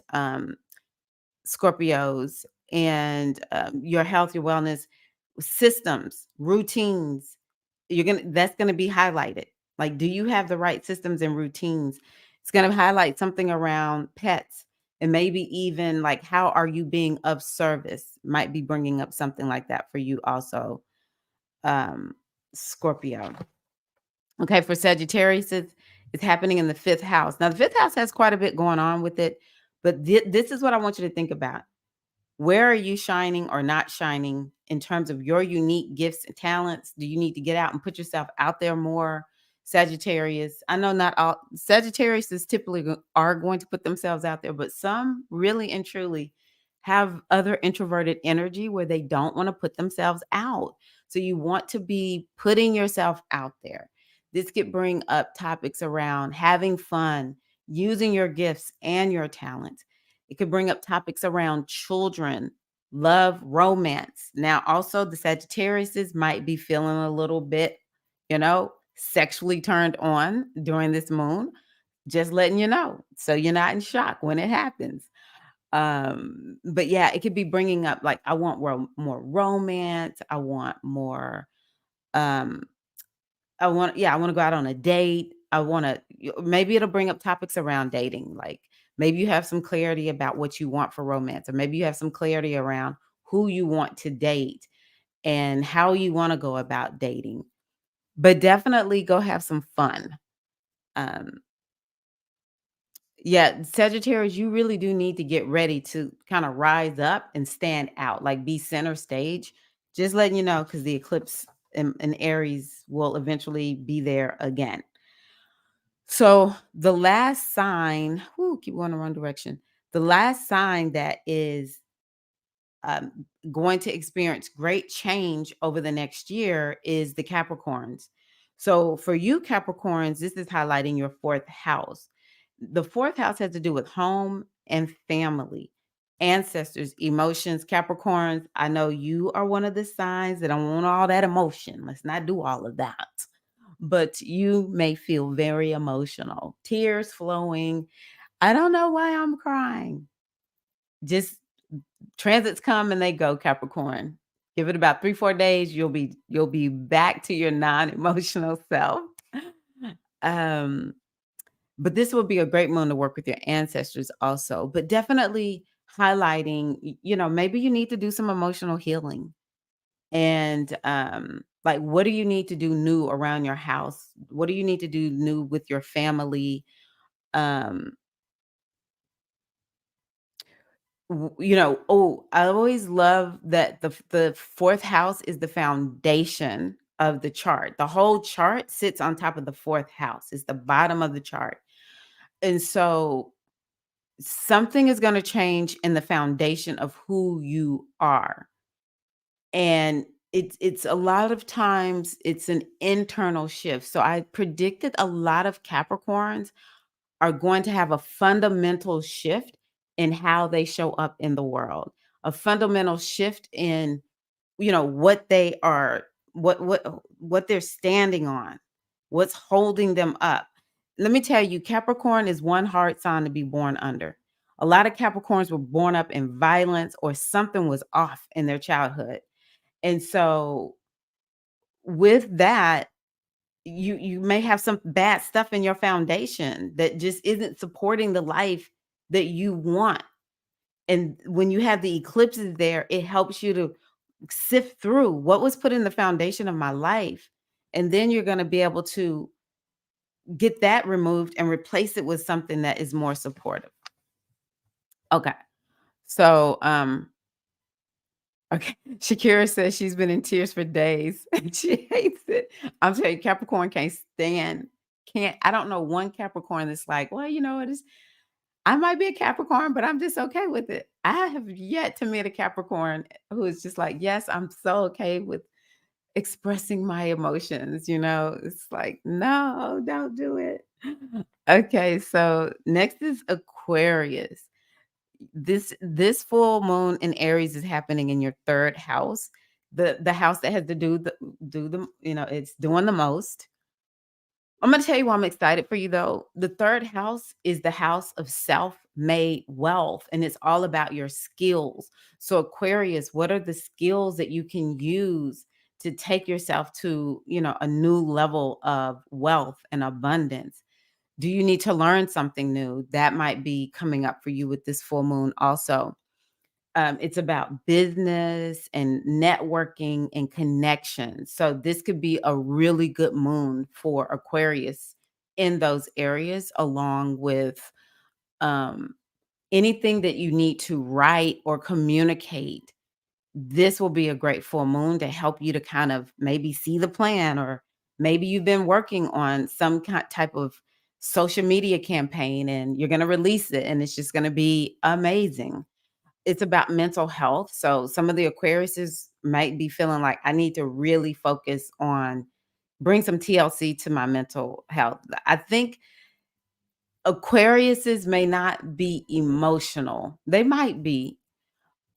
Scorpios, and your health, your wellness, systems, routines. That's gonna be highlighted. Like, do you have the right systems and routines? It's gonna highlight something around pets and maybe even like how are you being of service? Might be bringing up something like that for you also, um, Scorpio. Okay, for Sagittarius, it's happening in the fifth house. Now, the fifth house has quite a bit going on with it, but this is what I want you to think about. Where are you shining or not shining in terms of your unique gifts and talents? Do you need to get out and put yourself out there more? Sagittarius. I know not all Sagittarius is typically are going to put themselves out there, but some really and truly have other introverted energy where they don't want to put themselves out. So you want to be putting yourself out there. This could bring up topics around having fun, using your gifts and your talents. It could bring up topics around children, love, romance. Now, also the Sagittariuses might be feeling a little bit, sexually turned on during this moon. Just letting you know, so you're not in shock when it happens. But yeah, it could be bringing up like I want more romance. I want more. Um, I want to go out on a date. I want to, maybe it'll bring up topics around dating. Like maybe you have some clarity about what you want for romance, or maybe you have some clarity around who you want to date and how you want to go about dating. But definitely go have some fun. Um, yeah, Sagittarius, you really do need to get ready to kind of rise up and stand out, like be center stage. Just letting you know, because the eclipse in Aries will eventually be there again. So the last sign, keep going the wrong direction. The last sign that is going to experience great change over the next year is the Capricorns. So for you, Capricorns, this is highlighting your fourth house. The 4th house has to do with home and family, ancestors, emotions. Capricorns, I know you are one of the signs that don't want all that emotion. Let's not do all of that. But you may feel very emotional, tears flowing. I don't know why I'm crying. Just transits come and they go, Capricorn. Give it about 3, 4 days, you'll be back to your non-emotional self. Um, but this will be a great moon to work with your ancestors also, but definitely highlighting, maybe you need to do some emotional healing. And like, what do you need to do new around your house? What do you need to do new with your family? Um, I always love that the 4th house is the foundation of the chart. The whole chart sits on top of the 4th house. It's the bottom of the chart. And so something is going to change in the foundation of who you are. And it's a lot of times it's an internal shift. So I predicted a lot of Capricorns are going to have a fundamental shift in how they show up in the world, a fundamental shift in, what they are, what they're standing on, what's holding them up. Let me tell you, Capricorn is one hard sign to be born under. A lot of Capricorns were born up in violence or something was off in their childhood. And so with that, you may have some bad stuff in your foundation that just isn't supporting the life that you want. And when you have the eclipses there, it helps you to sift through what was put in the foundation of my life. And then you're going to be able to get that removed and replace it with something that is more supportive. Okay. So, okay. Shakira says she's been in tears for days and she hates it. I'm telling you, Capricorn I don't know one Capricorn that's like, well, it is. I might be a Capricorn, but I'm just okay with it. I have yet to meet a Capricorn who is just like, yes, I'm so okay with expressing my emotions. It's like, no, don't do it. Okay, so next is Aquarius. This full moon in Aries is happening in your 3rd house. The house that has to it's doing the most. I'm gonna tell you why I'm excited for you though. The 3rd house is the house of self-made wealth, and it's all about your skills. So Aquarius, what are the skills that you can use to take yourself to, a new level of wealth and abundance? Do you need to learn something new? That might be coming up for you with this full moon also. It's about business and networking and connections. So this could be a really good moon for Aquarius in those areas, along with um, anything that you need to write or communicate. This will be a great full moon to help you to kind of maybe see the plan, or maybe you've been working on some type of social media campaign and you're going to release it and it's just going to be amazing. It's about mental health. So some of the Aquariuses might be feeling like I need to really focus on bring some TLC to my mental health. I think Aquariuses may not be emotional. They might be,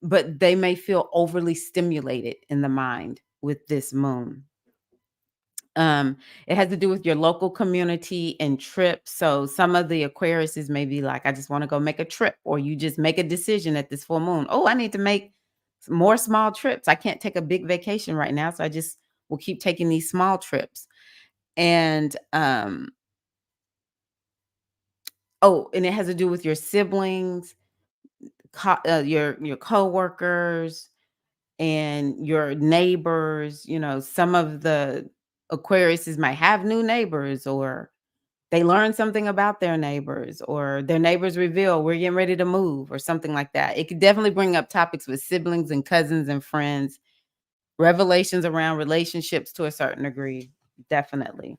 but they may feel overly stimulated in the mind with this moon. It has to do with your local community and trips. So some of the Aquariuses may be like, I just want to go make a trip, or you just make a decision at this full moon. Oh, I need to make more small trips. I can't take a big vacation right now, so I just will keep taking these small trips. And and it has to do with your siblings, your coworkers, and your neighbors. Some of the Aquariuses might have new neighbors, or they learn something about their neighbors, or their neighbors reveal we're getting ready to move or something like that. It could definitely bring up topics with siblings and cousins and friends, revelations around relationships to a certain degree. Definitely.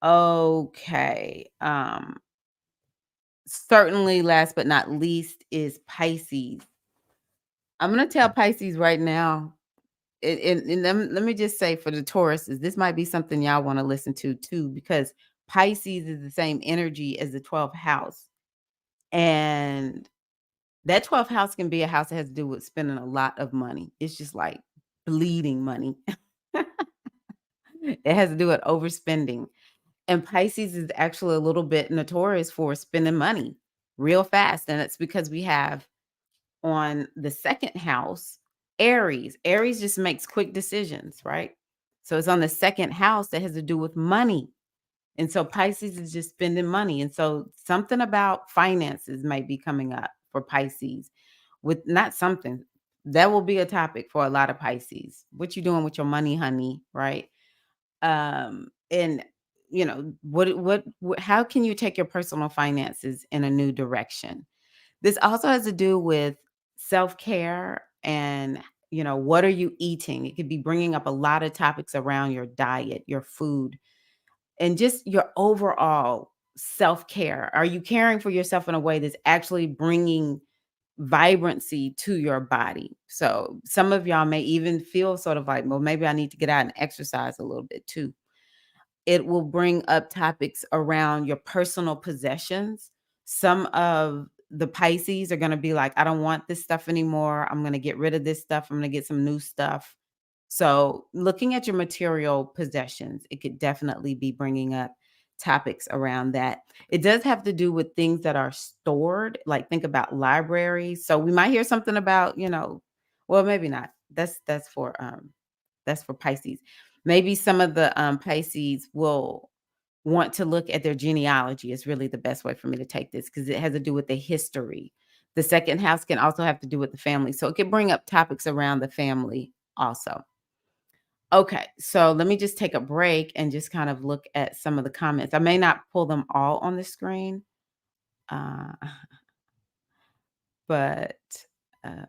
Okay. Certainly last but not least is Pisces. I'm going to tell Pisces right now, and let me just say for the Tauruses, this might be something y'all want to listen to too, because Pisces is the same energy as the 12th house. And that 12th house can be a house that has to do with spending a lot of money. It's just like bleeding money. It has to do with overspending. And Pisces is actually a little bit notorious for spending money real fast. And it's because we have on the second house, Aries. Aries just makes quick decisions, right? So it's on the second house that has to do with money. And so Pisces is just spending money. And so something about finances might be coming up for Pisces with not something that will be a topic for a lot of Pisces. What you doing with your money, honey, right? And how can you take your personal finances in a new direction? This also has to do with self-care and, what are you eating? It could be bringing up a lot of topics around your diet, your food, and just your overall self-care. Are you caring for yourself in a way that's actually bringing vibrancy to your body? So some of y'all may even feel sort of like, well, maybe I need to get out and exercise a little bit too. It will bring up topics around your personal possessions. Some of the Pisces are gonna be like, "I don't want this stuff anymore. I'm gonna get rid of this stuff. I'm gonna get some new stuff." So, looking at your material possessions, it could definitely be bringing up topics around that. It does have to do with things that are stored, like think about libraries. So, we might hear something about, well, maybe not. That's for Pisces. Maybe some of the Pisces will want to look at their genealogy is really the best way for me to take this because it has to do with the history. The second house can also have to do with the family. So it can bring up topics around the family also. Okay, so let me just take a break and just kind of look at some of the comments. I may not pull them all on the screen, uh, but uh,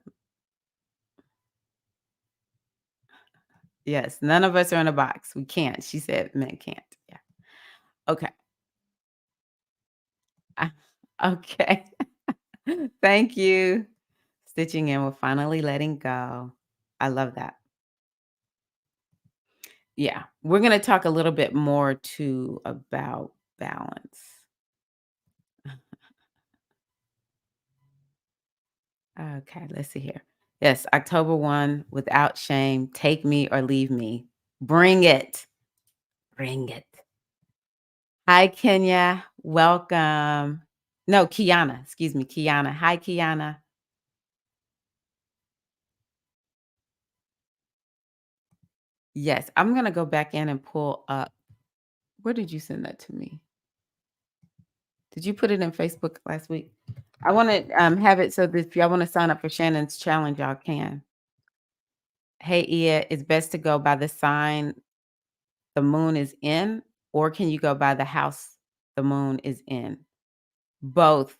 yes, none of us are in a box. We can't. She said men can't. Yeah. Okay. Ah, okay. Thank you. Stitching in with finally letting go. I love that. Yeah. We're going to talk a little bit more too about balance. Okay, let's see here. Yes, October 1, without shame, take me or leave me. Bring it. Bring it. Hi, Kenya. Welcome. No, Kiana. Excuse me, Kiana. Hi, Kiana. Yes, I'm going to go back in and pull up. Where did you send that to me? Did you put it in Facebook last week? I wanna, have it so that if y'all wanna sign up for Shannon's challenge, y'all can. Hey, Ia, it's best to go by the sign the moon is in, or can you go by the house the moon is in? Both.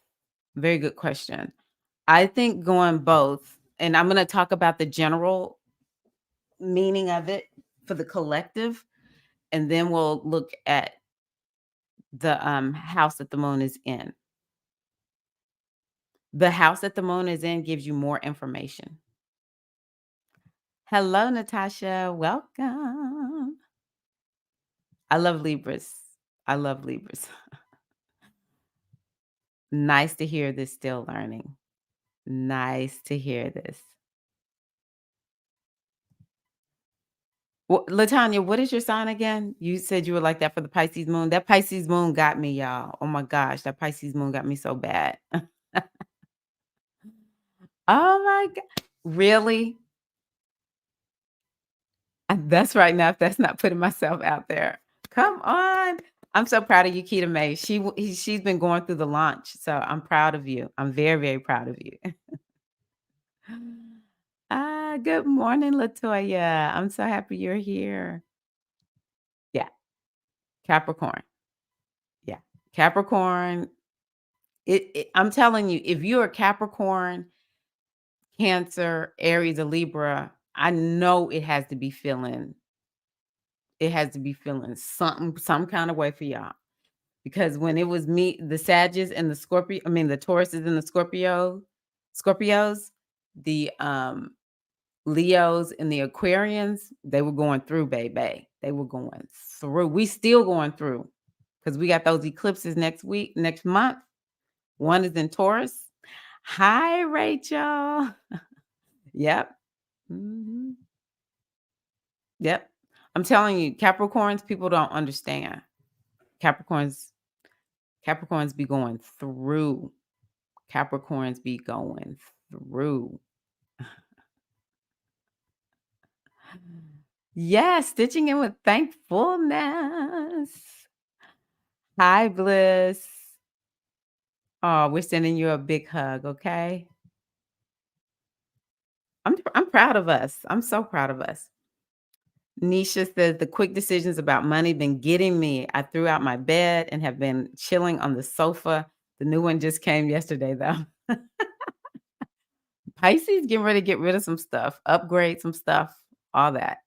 Very good question. I think going both, and I'm gonna talk about the general meaning of it for the collective, and then we'll look at the, house that the moon is in. The house that the moon is in gives you more information. Hello, Natasha. Welcome. I love Libras. I love Libras. Nice to hear this still learning. Nice to hear this. Well, Latanya, what is your sign again? You said you were like that for the Pisces moon. That Pisces moon got me, y'all. Oh my gosh, that Pisces moon got me so bad. Oh my god. Really? That's right now, if that's not putting myself out there. Come on. I'm so proud of you, Keita May. She's been going through the launch, so I'm proud of you. I'm very, very proud of you. Good morning, Latoya. I'm so happy you're here. Yeah, Capricorn. Yeah, Capricorn. I'm telling you, if you're a Capricorn, Cancer, Aries, or Libra, I know it has to be feeling something, some kind of way for y'all. Because when it was me, the Sagittarius and the Scorpio, I mean the Tauruses and the Scorpios, the Leos and the Aquarians, they were going through, baby. They were going through. We still going through because we got those eclipses next month. One is in Taurus. Hi, Rachel. Yep. Mhm. Yep. I'm telling you, Capricorns, people don't understand. Capricorns, Capricorns be going through. Capricorns be going through. Yes, stitching in with thankfulness. Hi, Bliss. Oh, we're sending you a big hug, okay? I'm proud of us. I'm so proud of us. Nisha says the quick decisions about money been getting me. I threw out my bed and have been chilling on the sofa. The new one just came yesterday, though. Pisces getting ready to get rid of some stuff, upgrade some stuff, all that.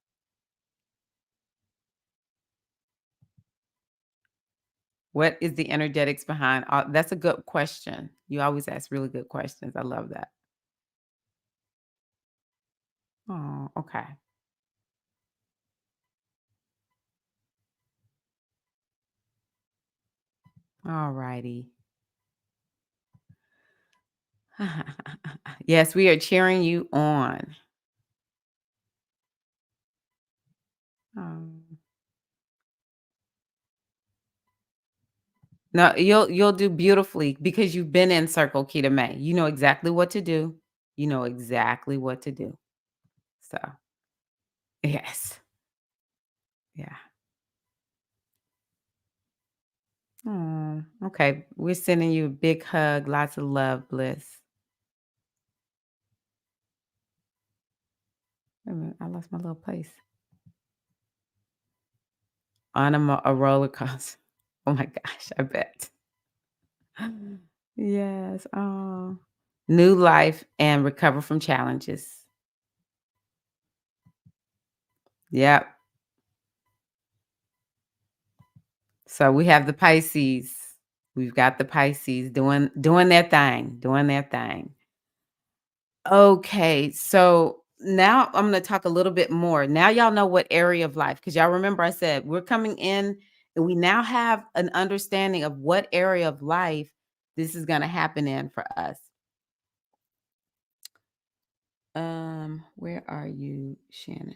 What is the energetics behind all that's a good question. You always ask really good questions. I love that. Oh, okay. All righty. Yes, we are cheering you on. Um, no, you'll do beautifully because you've been in Circle Key to May. You know exactly what to do. You know exactly what to do. So, yes. Yeah. Oh, okay. We're sending you a big hug, lots of love, Bliss. Wait a minute, I lost my little place. On a roller coaster. Oh my gosh, I bet. Yes. Oh. New life and recover from challenges. Yep. So we have the Pisces. We've got the Pisces doing their thing, doing their thing. Okay, so now I'm going to talk a little bit more. Now y'all know what area of life, because y'all remember I said we're coming in and we now have an understanding of what area of life this is going to happen in for us. Where are you, Shannon?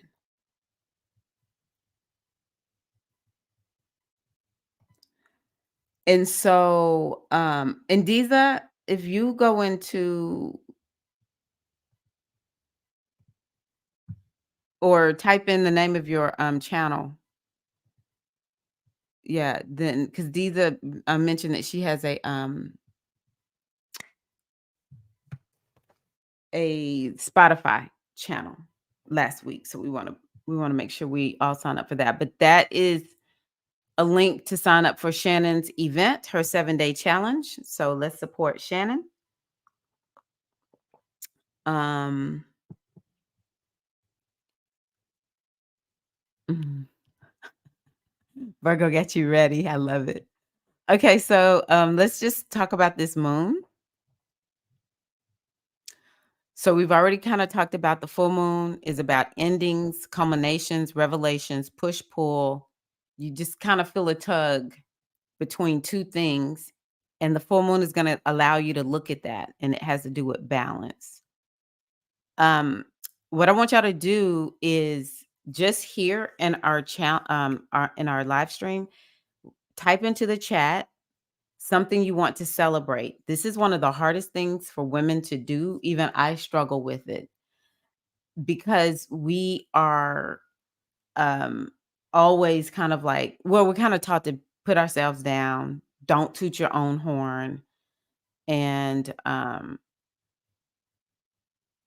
And so, Indiza, if you go into or type in the name of your channel, yeah, then because Diza mentioned that she has a Spotify channel last week, so we want to make sure we all sign up for that. But that is a link to sign up for Shannon's event, her 7-day challenge. So let's support Shannon. Um, mhm. Virgo got you ready. I love it. Okay, so let's just talk about this moon. So we've already kind of talked about the full moon is about endings, culminations, revelations, push pull. You just kind of feel a tug between two things. And the full moon is going to allow you to look at that. And it has to do with balance. Um, what I want y'all to do is just here in our chat, in our live stream, type into the chat something you want to celebrate. This is one of the hardest things for women to do. Even I struggle with it because we are um always kind of like, well, we're kind of taught to put ourselves down, don't toot your own horn, and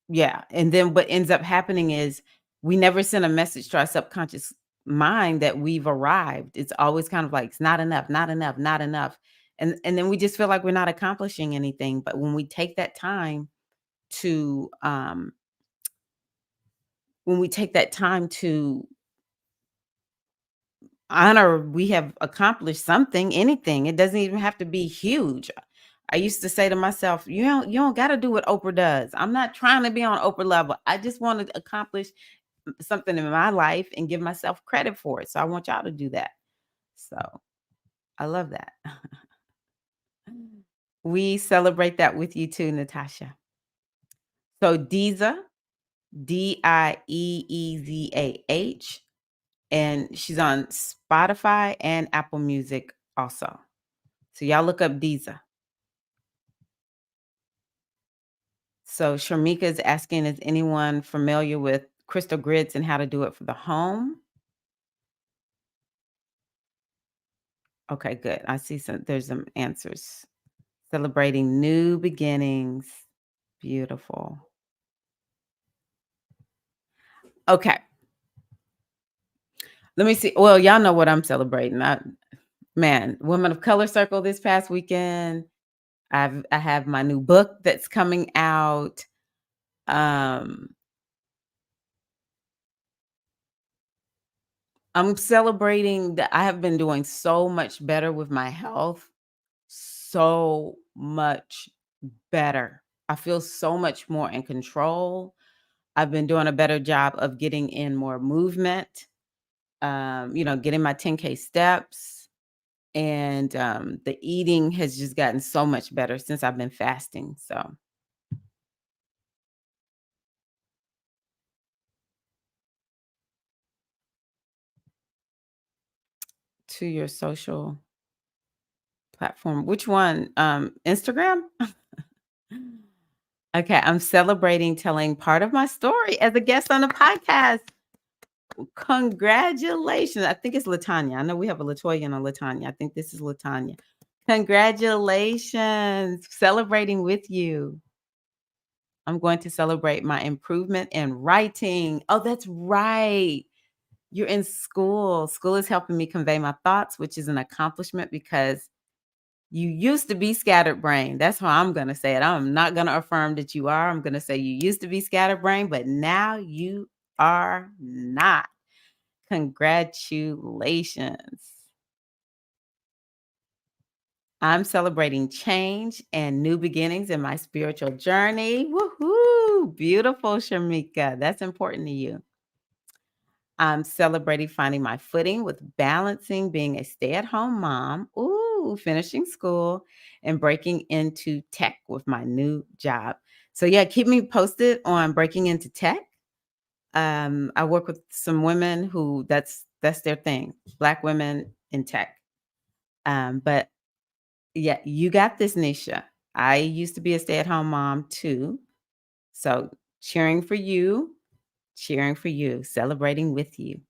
yeah, and then what ends up happening is we never send a message to our subconscious mind that we've arrived. It's always kind of like it's not enough, not enough, not enough. And then we just feel like we're not accomplishing anything. But when we take that time to when we take that time to honor we have accomplished something, anything. It doesn't even have to be huge. I used to say to myself, you don't got to do what Oprah does. I'm not trying to be on Oprah level. I just want to accomplish something in my life and give myself credit for it. So I want y'all to do that. So I love that. We celebrate that with you too, Natasha. So Diza, Dieezah, and she's on Spotify and Apple Music also. So y'all look up Diza. So Sharmika is asking, is anyone familiar with crystal grids and how to do it for the home? Okay, good. I see there's some answers. Celebrating new beginnings. Beautiful. Okay. Let me see. Well, y'all know what I'm celebrating. Man, Women of Color Circle this past weekend. I have my new book that's coming out. Um, I'm celebrating that I have been doing so much better with my health. So much better. I feel so much more in control. I've been doing a better job of getting in more movement, getting my 10K steps. And the eating has just gotten so much better since I've been fasting. So to your social platform, which one? Instagram? Okay, I'm celebrating telling part of my story as a guest on the podcast. Congratulations. I think it's Latanya. I know we have a Latoya and a Latanya. I think this is Latanya. Congratulations. Celebrating with you. I'm going to celebrate my improvement in writing. Oh, that's right. You're in school. School is helping me convey my thoughts, which is an accomplishment because you used to be scattered brain. That's how I'm going to say it. I'm not going to affirm that you are. I'm going to say you used to be scattered brain, but now you are not. Congratulations. I'm celebrating change and new beginnings in my spiritual journey. Woohoo! Beautiful, Shamika. That's important to you. I'm celebrating finding my footing with balancing being a stay at home mom, finishing school, and breaking into tech with my new job. So, yeah, keep me posted on breaking into tech. I work with some women who that's their thing, Black women in tech. But yeah, you got this, Nisha. I used to be a stay-at-home mom too. So cheering for you, celebrating with you.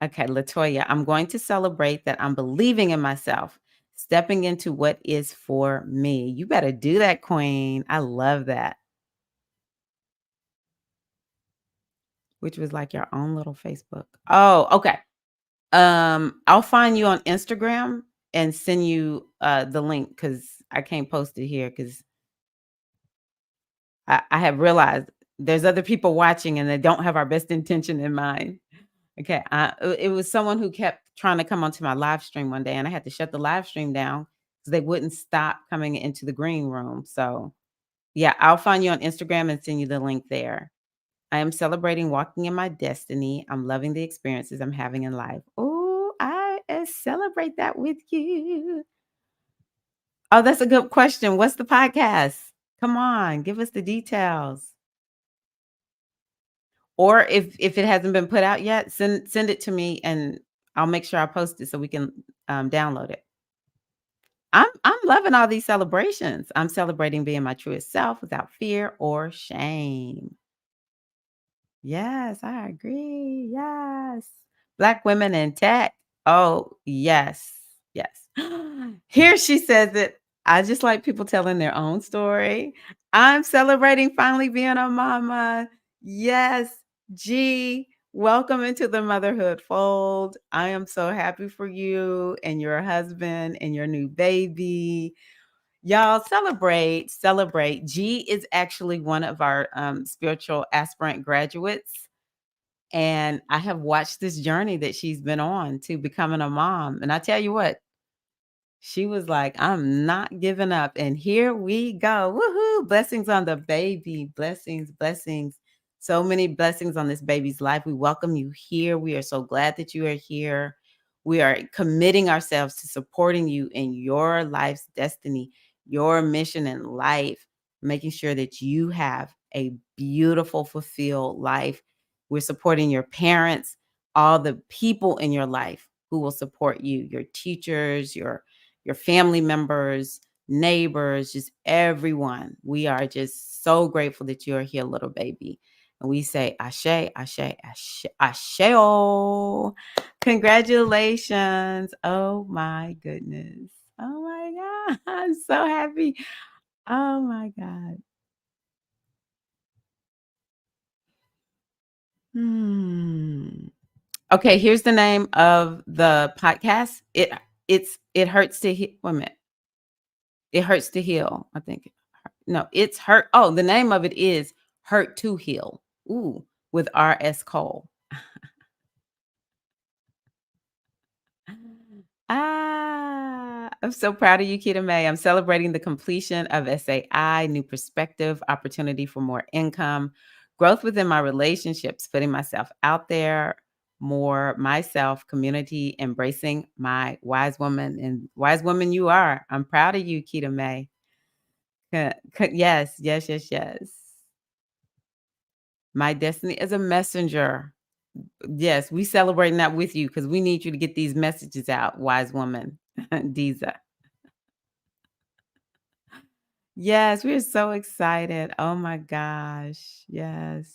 Okay, Latoya, I'm going to celebrate that I'm believing in myself, stepping into what is for me. You better do that, Queen. I love that. Which was like your own little Facebook. Oh, okay. I'll find you on Instagram and send you the link because I can't post it here because I have realized there's other people watching and they don't have our best intention in mind. Okay, it was someone who kept trying to come onto my live stream one day, and I had to shut the live stream down because they wouldn't stop coming into the green room. So, yeah, I'll find you on Instagram and send you the link there. I am celebrating walking in my destiny. I'm loving the experiences I'm having in life. Oh, I celebrate that with you. Oh, that's a good question. What's the podcast? Come on, give us the details. Or if it hasn't been put out yet, send it to me and I'll make sure I post it so we can download it. I'm loving all these celebrations. I'm celebrating being my truest self without fear or shame. Yes, I agree. Yes. Black women in tech. Oh, yes. Yes. Here she says it. I just like people telling their own story. I'm celebrating finally being a mama. Yes. G, welcome into the motherhood fold. I am so happy for you and your husband and your new baby. Y'all celebrate, celebrate. G is actually one of our spiritual aspirant graduates. And I have watched this journey that she's been on to becoming a mom. And I tell you what, she was like, I'm not giving up. And here we go. Woohoo! Blessings on the baby. Blessings, blessings. So many blessings on this baby's life. We welcome you here. We are so glad that you are here. We are committing ourselves to supporting you in your life's destiny, your mission in life, making sure that you have a beautiful, fulfilled life. We're supporting your parents, all the people in your life who will support you, your teachers, your family members, neighbors, just everyone. We are just so grateful that you're here, little baby. And we say, Ashe, Ashe, Ashe, Asheo. Congratulations. Oh my goodness. Oh my God. I'm so happy. Oh my God. Hmm. Okay, here's the name of the podcast. It hurts to heal. Wait a minute. It hurts to heal. I think. No, it's hurt. Oh, the name of it is Hurt to Heal. Ooh, with R.S. Cole. I'm so proud of you, Kita May. I'm celebrating the completion of SAI, new perspective, opportunity for more income, growth within my relationships, putting myself out there more, myself, community, embracing my wise woman. And wise woman you are. I'm proud of you, Kita May. Yes, yes, yes, yes. My destiny is a messenger. Yes, we celebrating that with you because we need you to get these messages out, wise woman, Diza. Yes, we're so excited. Oh my gosh. Yes.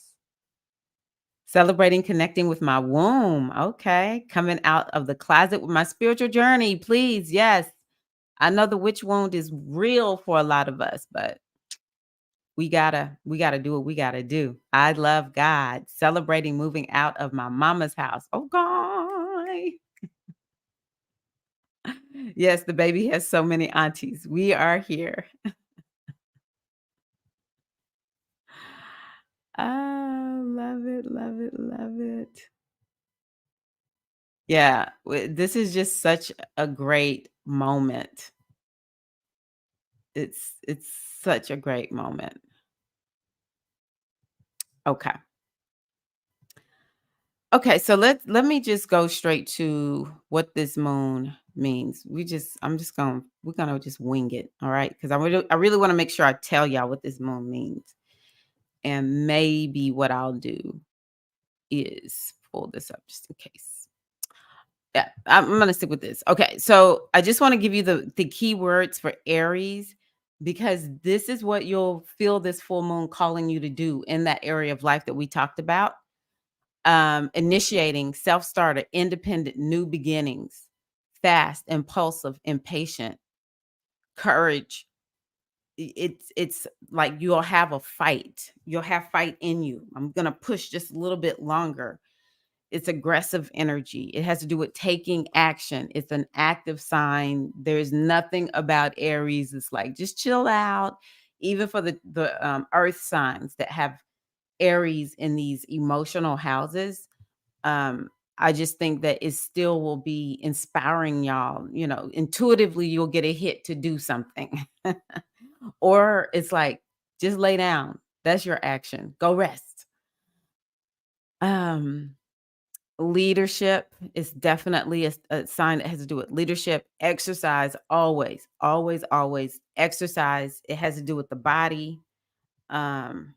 Celebrating connecting with my womb. Okay. Coming out of the closet with my spiritual journey. Please. Yes. I know the witch wound is real for a lot of us, but we gotta do what we gotta do. I love God. Celebrating moving out of my mama's house. Oh God. Yes, the baby has so many aunties. We are here. Oh, love it, love it, love it. Yeah, this is just such a great moment. It's such a great moment. Okay. Okay, so let me just go straight to what this moon means. We're gonna just wing it, all right? Because I really want to make sure I tell y'all what this moon means. And maybe what I'll do is pull this up just in case. Yeah, I'm gonna stick with this. Okay, so I just want to give you the key words for Aries because this is what you'll feel this full moon calling you to do in that area of life that we talked about. Initiating, self-starter, independent, new beginnings, fast, impulsive, impatient, courage. It's like you'll have a fight. You'll have fight in you. I'm gonna push just a little bit longer. It's aggressive energy. It has to do with taking action. It's an active sign. There's nothing about Aries. It's like just chill out. Even for the earth signs that have Aries in these emotional houses, um, I just think that it still will be inspiring y'all. Intuitively you'll get a hit to do something. Or it's like, just lay down. That's your action. Go rest. Um, Leadership is definitely a sign that has to do with leadership. Exercise, always, always, always exercise. It has to do with the body. Um,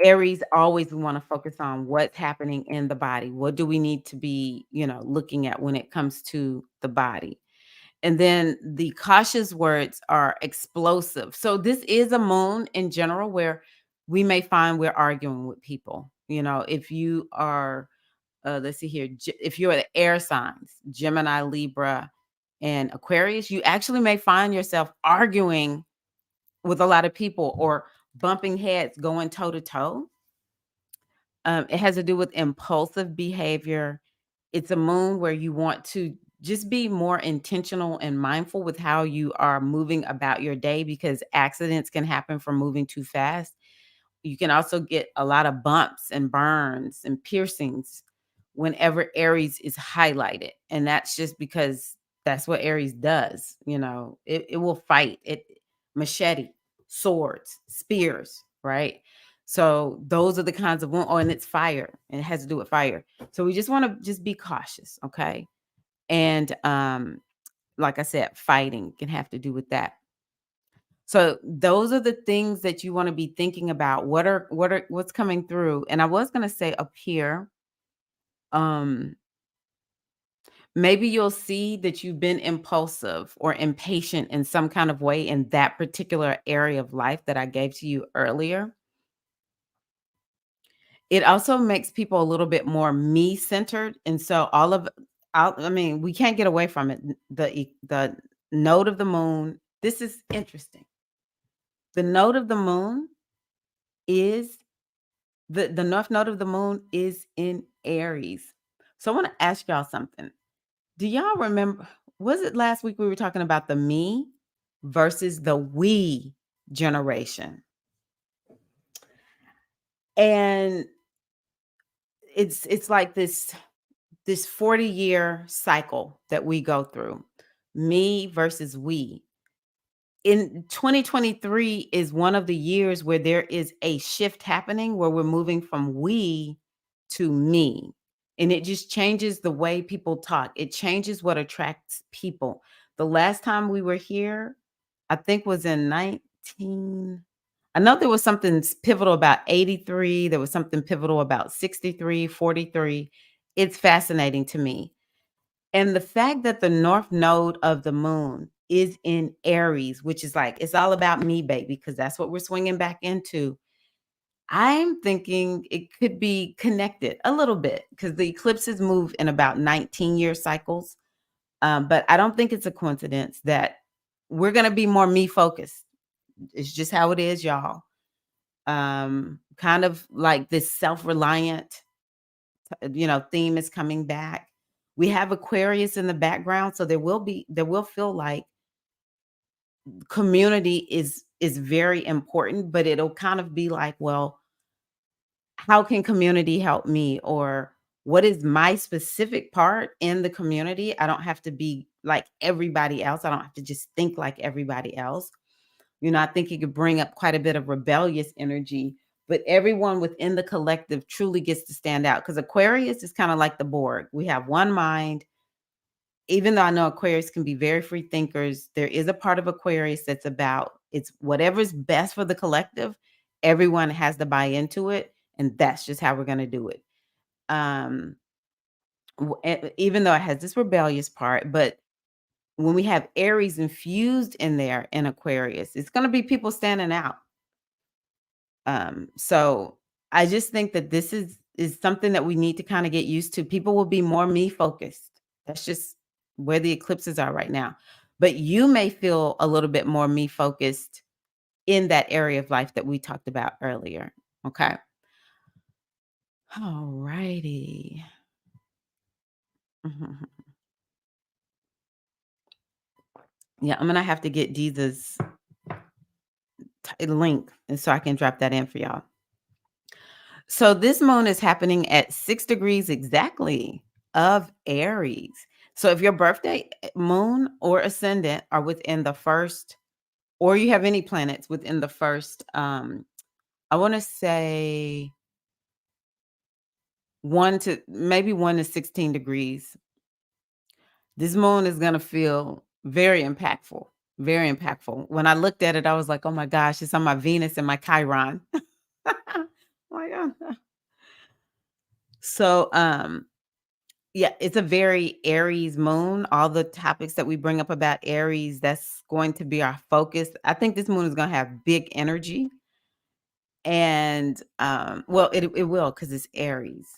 Aries always we want to focus on what's happening in the body. What do we need to be, looking at when it comes to the body? And then the cautious words are explosive. So this is a moon in general where we may find we're arguing with people. If you are let's see here. If you're the air signs, Gemini, Libra, and Aquarius, you actually may find yourself arguing with a lot of people or bumping heads, going toe to toe. It has to do with impulsive behavior. It's a moon where you want to just be more intentional and mindful with how you are moving about your day because accidents can happen from moving too fast. You can also get a lot of bumps and burns and piercings whenever Aries is highlighted. And that's just because that's what Aries does. It will fight it machete. swords, spears, right? So those are the kinds of wound. Oh, and it's fire, and it has to do with fire. So we just want to just be cautious, okay? And like I said, fighting can have to do with that. So those are the things that you want to be thinking about. What's coming through? And I was going to say up here, um, maybe you'll see that you've been impulsive or impatient in some kind of way in that particular area of life that I gave to you earlier. It also makes people a little bit more me centered. And so I mean, we can't get away from it. The node of the moon. This is interesting. The node of the moon is the north node of the moon is in Aries. So I want to ask y'all something. Do y'all remember, was it last week we were talking about the me versus the we generation? And it's like this 40-year cycle that we go through. Me versus we. In 2023 is one of the years where there is a shift happening where we're moving from we to me. And it just changes the way people talk. It changes what attracts people. The last time we were here, I think was in 19. I know there was something pivotal about 83. There was something pivotal about 63, 43. It's fascinating to me. And the fact that the north node of the moon is in Aries, which is like, it's all about me, baby, because that's what we're swinging back into. I'm thinking it could be connected a little bit because the eclipses move in about 19-year cycles. But I don't think it's a coincidence that we're going to be more me focused. It's just how it is, y'all. Kind of like this self-reliant theme is coming back. We have Aquarius in the background, so there will feel like community is very important, but it'll kind of be like, well, how can community help me? Or what is my specific part in the community? I don't have to be like everybody else. I don't have to just think like everybody else. I think it could bring up quite a bit of rebellious energy, but everyone within the collective truly gets to stand out because Aquarius is kind of like the Borg. We have one mind. Even though I know Aquarius can be very free thinkers, there is a part of Aquarius that's about it's whatever's best for the collective. Everyone has to buy into it, and that's just how we're going to do it. Um, Even though it has this rebellious part, but when we have Aries infused in there in Aquarius, it's going to be people standing out. So I just think that this is something that we need to kind of get used to. People will be more me focused. That's just where the eclipses are right now. But you may feel a little bit more me focused in that area of life that we talked about earlier. Okay. All righty. Mhm. Yeah, I'm gonna have to get Deeza's link, and so I can drop that in for y'all. So this moon is happening at 6 degrees exactly of Aries. So if your birthday moon or ascendant are within the first, or you have any planets within the first, I want to say 1 to 16 degrees, this moon is going to feel very impactful. Very impactful. When I looked at it, I was like, oh my gosh, it's on my Venus and my Chiron. Oh my God. So, yeah, it's a very Aries moon. All the topics that we bring up about Aries, that's going to be our focus. I think this moon is going to have big energy. And well, it will because it's Aries.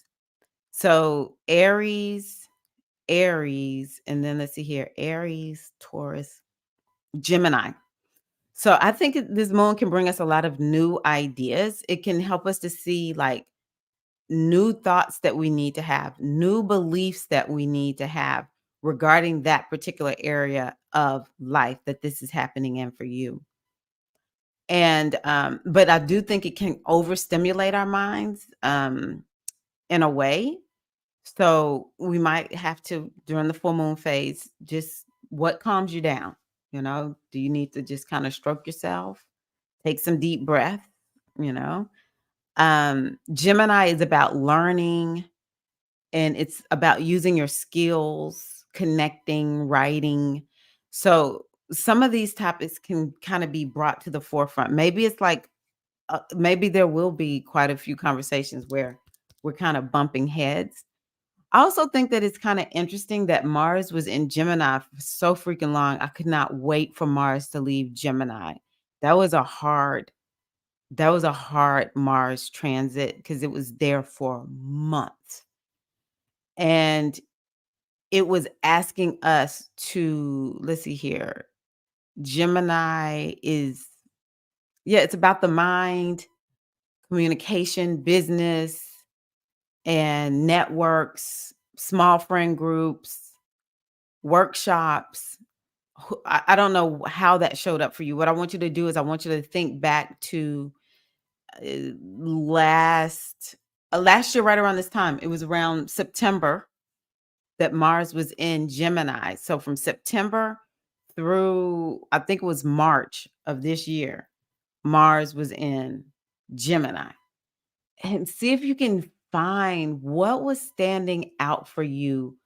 So Aries, and then let's see here, Aries, Taurus, Gemini. So I think this moon can bring us a lot of new ideas. It can help us to see like new thoughts that we need to have, new beliefs that we need to have regarding that particular area of life that this is happening in for you. And but I do think it can overstimulate our minds in a way. So we might have to during the full moon phase, just what calms you down? Do you need to just kind of stroke yourself? Take some deep breath, you know. Gemini is about learning, and it's about using your skills, connecting, writing. So some of these topics can kind of be brought to the forefront. Maybe it's like maybe there will be quite a few conversations where we're kind of bumping heads. I also think that it's kind of interesting that Mars was in Gemini for so freaking long. I could not wait for Mars to leave Gemini. That was a hard that was a hard Mars transit because it was there for months. And it was asking us to, let's see here. Gemini is, yeah, it's about the mind, communication, business, and networks, small friend groups, workshops. I don't know how that showed up for you. What I want you to do is I want you to think back to last last year, right around this time. It was around September that Mars was in Gemini. So from September through I think it was March of this year, Mars was in Gemini. And see if you can find what was standing out for you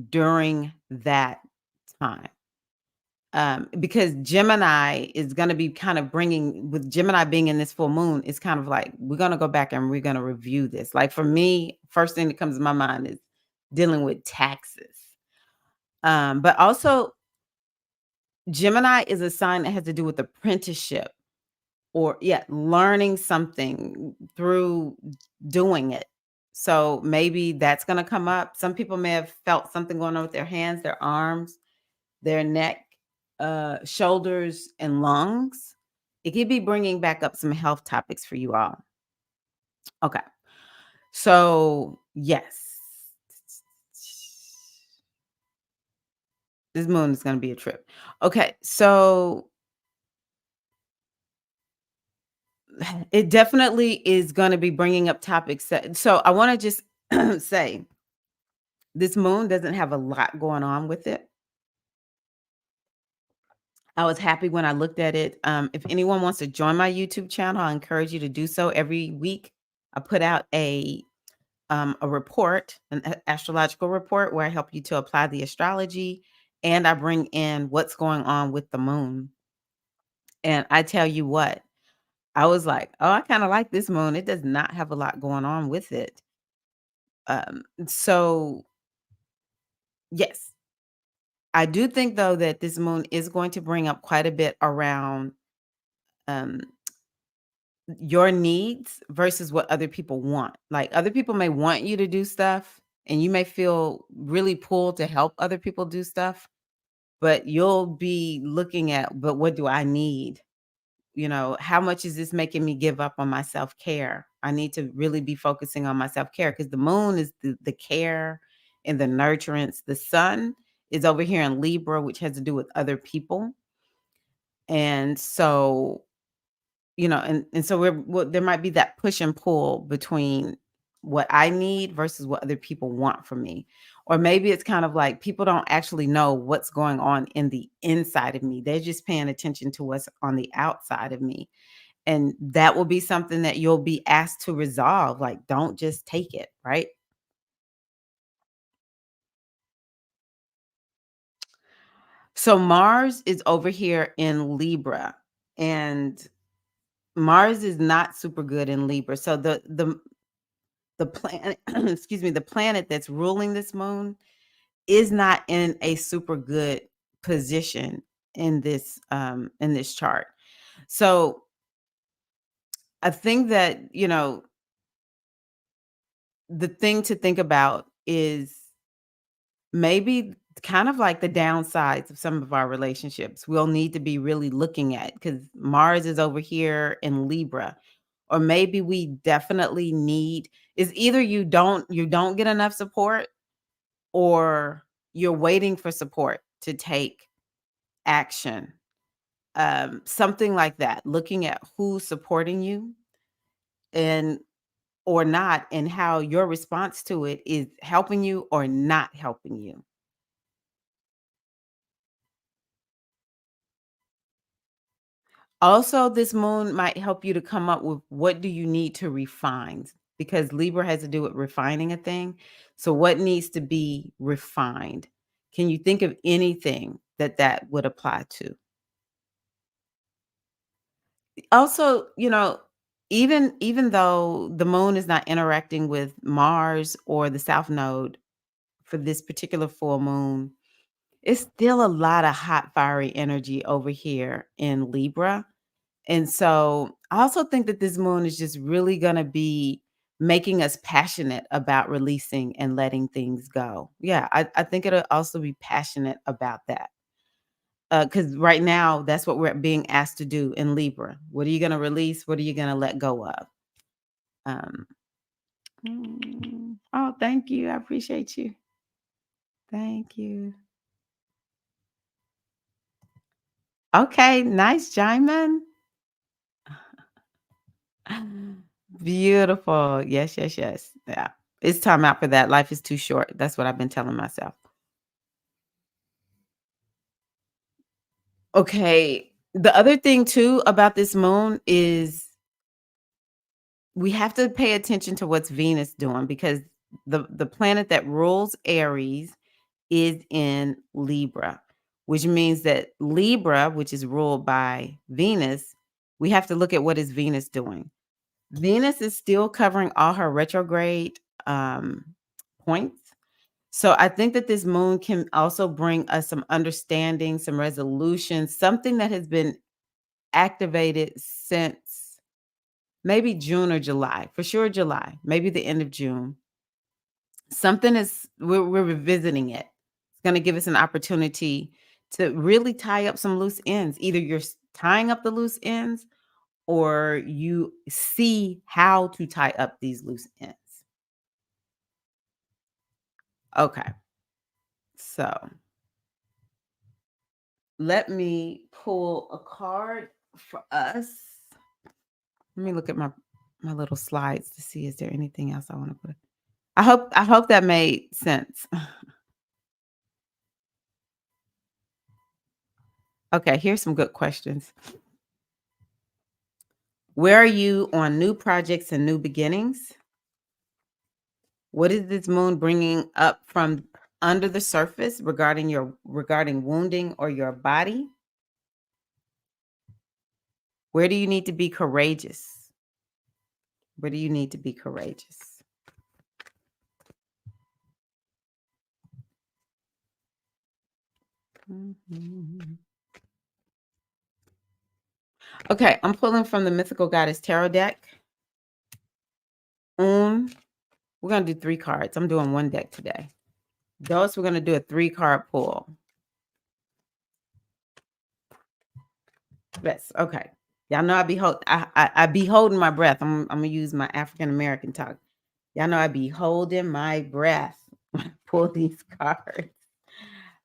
during that time. Because Gemini is going to be kind of bringing, with Gemini being in this full moon, it's kind of like we're going to go back and we're going to review this. Like for me, first thing that comes to my mind is dealing with taxes. But also, Gemini is a sign that has to do with apprenticeship or, yeah, learning something through doing it. So maybe that's going to come up. Some people may have felt something going on with their hands, their arms, their neck, shoulders, and lungs. It could be bringing back up some health topics for you all. Okay. So, yes, this moon is going to be a trip. Okay. So, it definitely is going to be bringing up topics that, so I want to just say this moon doesn't have a lot going on with it. I was happy when I looked at it. If anyone wants to join my YouTube channel, I encourage you to do so. Every week, I put out a report, astrological report, where I help you to apply the astrology, and I bring in what's going on with the moon. And I tell you what, I was like, oh, I kind of like this moon. It does not have a lot going on with it. So yes, I do think though that this moon is going to bring up quite a bit around um your needs versus what other people want. Like other people may want you to do stuff and you may feel really pulled to help other people do stuff, but you'll be looking at, but what do I need? You know, how much is this making me give up on my self-care? I need to really be focusing on my self-care because the moon is the care and the nurturance. The sun is over here in Libra, which has to do with other people. And so and so there might be that push and pull between what I need versus what other people want from me. Or maybe it's kind of like people don't actually know what's going on in the inside of me. They're just paying attention to what's on the outside of me. And that will be something that you'll be asked to resolve. Like, don't just take it, right? So Mars is over here in Libra, and Mars is not super good in Libra. So the planet excuse me, the planet that's ruling this moon is not in a super good position in this chart. So I think that, the thing to think about is maybe kind of like the downsides of some of our relationships. We'll need to be really looking at because Mars is over here in Libra. Or maybe we definitely need is either you don't get enough support or you're waiting for support to take action. Something like that. Looking at who's supporting you and or not, and how your response to it is helping you or not helping you. Also, this moon might help you to come up with what do you need to refine, because Libra has to do with refining a thing. So what needs to be refined? Can you think of anything that that would apply to? Also, even though the moon is not interacting with Mars or the south node for this particular full moon, it's still a lot of hot fiery energy over here in Libra. And so I also think that this moon is just really going to be making us passionate about releasing and letting things go. Yeah, I think it'll also be passionate about that. Because right now, that's what we're being asked to do in Libra. What are you going to release? What are you going to let go of? Um, oh, thank you. I appreciate you. Thank you. Okay, nice, Jaimin. Beautiful. Yes, yes, yes. Yeah. It's time out for that. Life is too short. That's what I've been telling myself. Okay. The other thing too about this moon is we have to pay attention to what's Venus doing, because the planet that rules Aries is in Libra, which means that Libra, which is ruled by Venus, we have to look at what is Venus doing. Venus is still covering all her retrograde points. So I think that this moon can also bring us some understanding, some resolution, something that has been activated since maybe June or July, for sure July, maybe the end of June. Something is we're revisiting it. It's going to give us an opportunity to really tie up some loose ends. Either you're tying up the loose ends or you see how to tie up these loose ends. Okay. So, let me pull a card for us. Let me look at my little slides to see is there anything else I want to put. I hope that made sense. Okay, here's some good questions. Where are you on new projects and new beginnings? What is this moon bringing up from under the surface regarding wounding or your body? Where do you need to be courageous? Where do you need to be courageous? Mhm. Okay, I'm pulling from the Mythical Goddess Tarot deck. We're gonna do 3 cards. I'm doing 1 deck today. Those we're gonna do a 3-card pull. Yes, okay. Y'all know I be holding my breath. I'm gonna use my African American talk. Y'all know I be holding my breath when I pull these cards,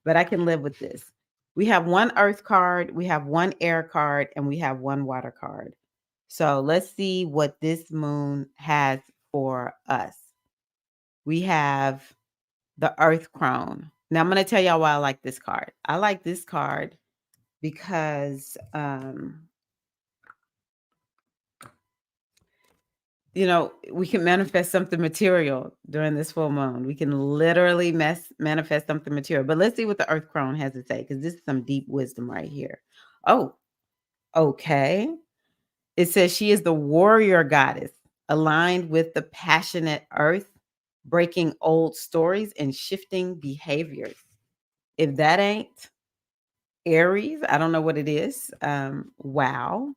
but I can live with this. We have 1 earth card, we have 1 air card, and we have 1 water card. So let's see what this moon has for us. We have the Earth Crone. Now I'm going to tell y'all why I like this card. I like this card because we can manifest something material during this full moon. We can literally manifest something material. But let's see what the Earth Crone has to say, because this is some deep wisdom right here. Oh, okay. It says she is the warrior goddess, aligned with the passionate earth, breaking old stories and shifting behaviors. If that ain't Aries, I don't know what it is. Wow.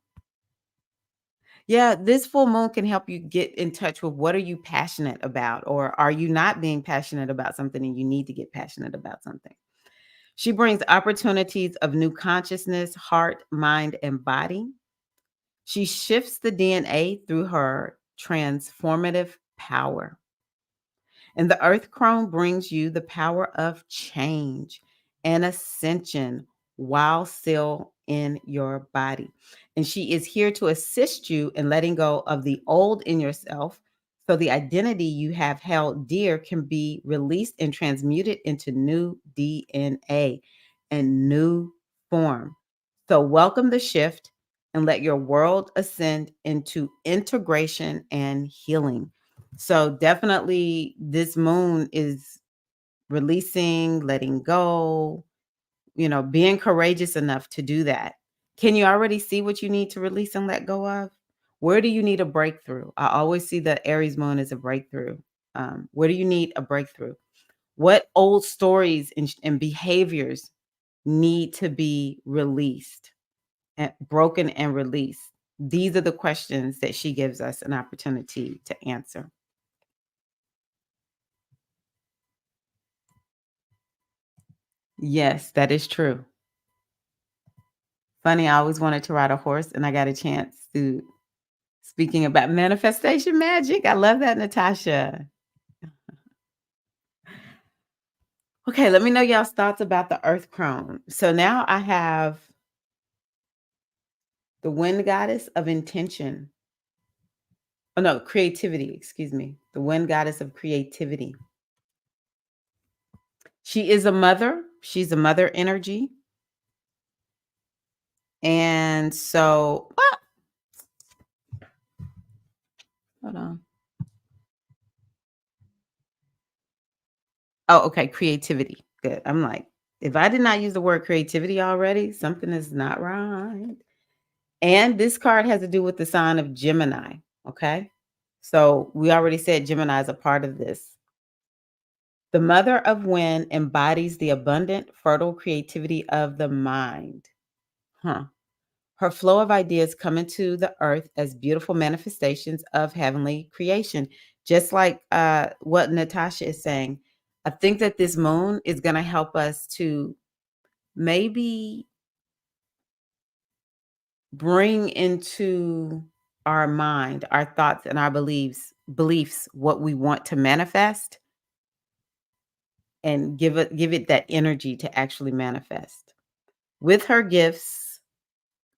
Yeah, this full moon can help you get in touch with what are you passionate about, or are you not being passionate about something and you need to get passionate about something. She brings opportunities of new consciousness, heart, mind, and body. She shifts the DNA through her transformative power. And the earth crone brings you the power of change and ascension while still in your body. And she is here to assist you in letting go of the old in yourself so the identity you have held dear can be released and transmuted into new DNA and new form. So, welcome the shift. and let your world ascend into integration and healing. So, definitely, this moon is releasing, letting go, being courageous enough to do that. Can you already see what you need to release and let go of? Where do you need a breakthrough? I always see the Aries moon as a breakthrough. Where do you need a breakthrough? What old stories and behaviors need to be released and broken and released? These are the questions that she gives us an opportunity to answer. Yes, that is true. Funny, I always wanted to ride a horse and I got a chance to. Speaking about manifestation magic, I love that, Natasha. Okay, let me know y'all's thoughts about the earth crone. So now I have the wind goddess of intention. Oh no, creativity, excuse me. The wind goddess of creativity. She is a mother. She's a mother energy. And so, hold on. Oh, okay, creativity. Good. I'm like, if I did not use the word creativity already, something is not right. And this card has to do with the sign of Gemini. Okay. So we already said Gemini is a part of this. The mother of wind embodies the abundant, fertile creativity of the mind. Huh. Her flow of ideas come into the earth as beautiful manifestations of heavenly creation. Just like what Natasha is saying, I think that this moon is going to help us to maybe bring into our mind, our thoughts and our beliefs what we want to manifest and give it that energy to actually manifest. With her gifts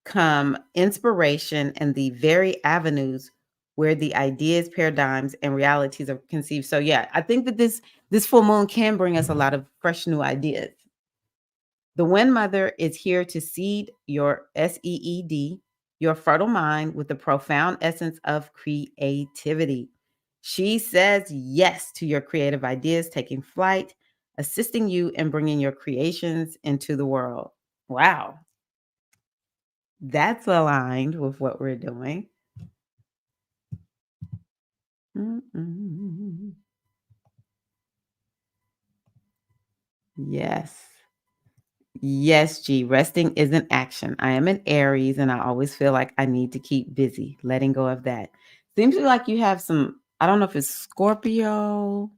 come inspiration and the very avenues where the ideas, paradigms, and realities are conceived. So yeah, I think that this full moon can bring us a lot of fresh new ideas. The Wind Mother is here to seed your SEED, your fertile mind with the profound essence of creativity. She says yes to your creative ideas taking flight, assisting you in bringing your creations into the world. Wow, that's aligned with what we're doing. Mm-mm. Yes. Yes, G. Resting isn't action. I am an Aries and I always feel like I need to keep busy, letting go of that. Seems like you have some, I don't know if it's Scorpio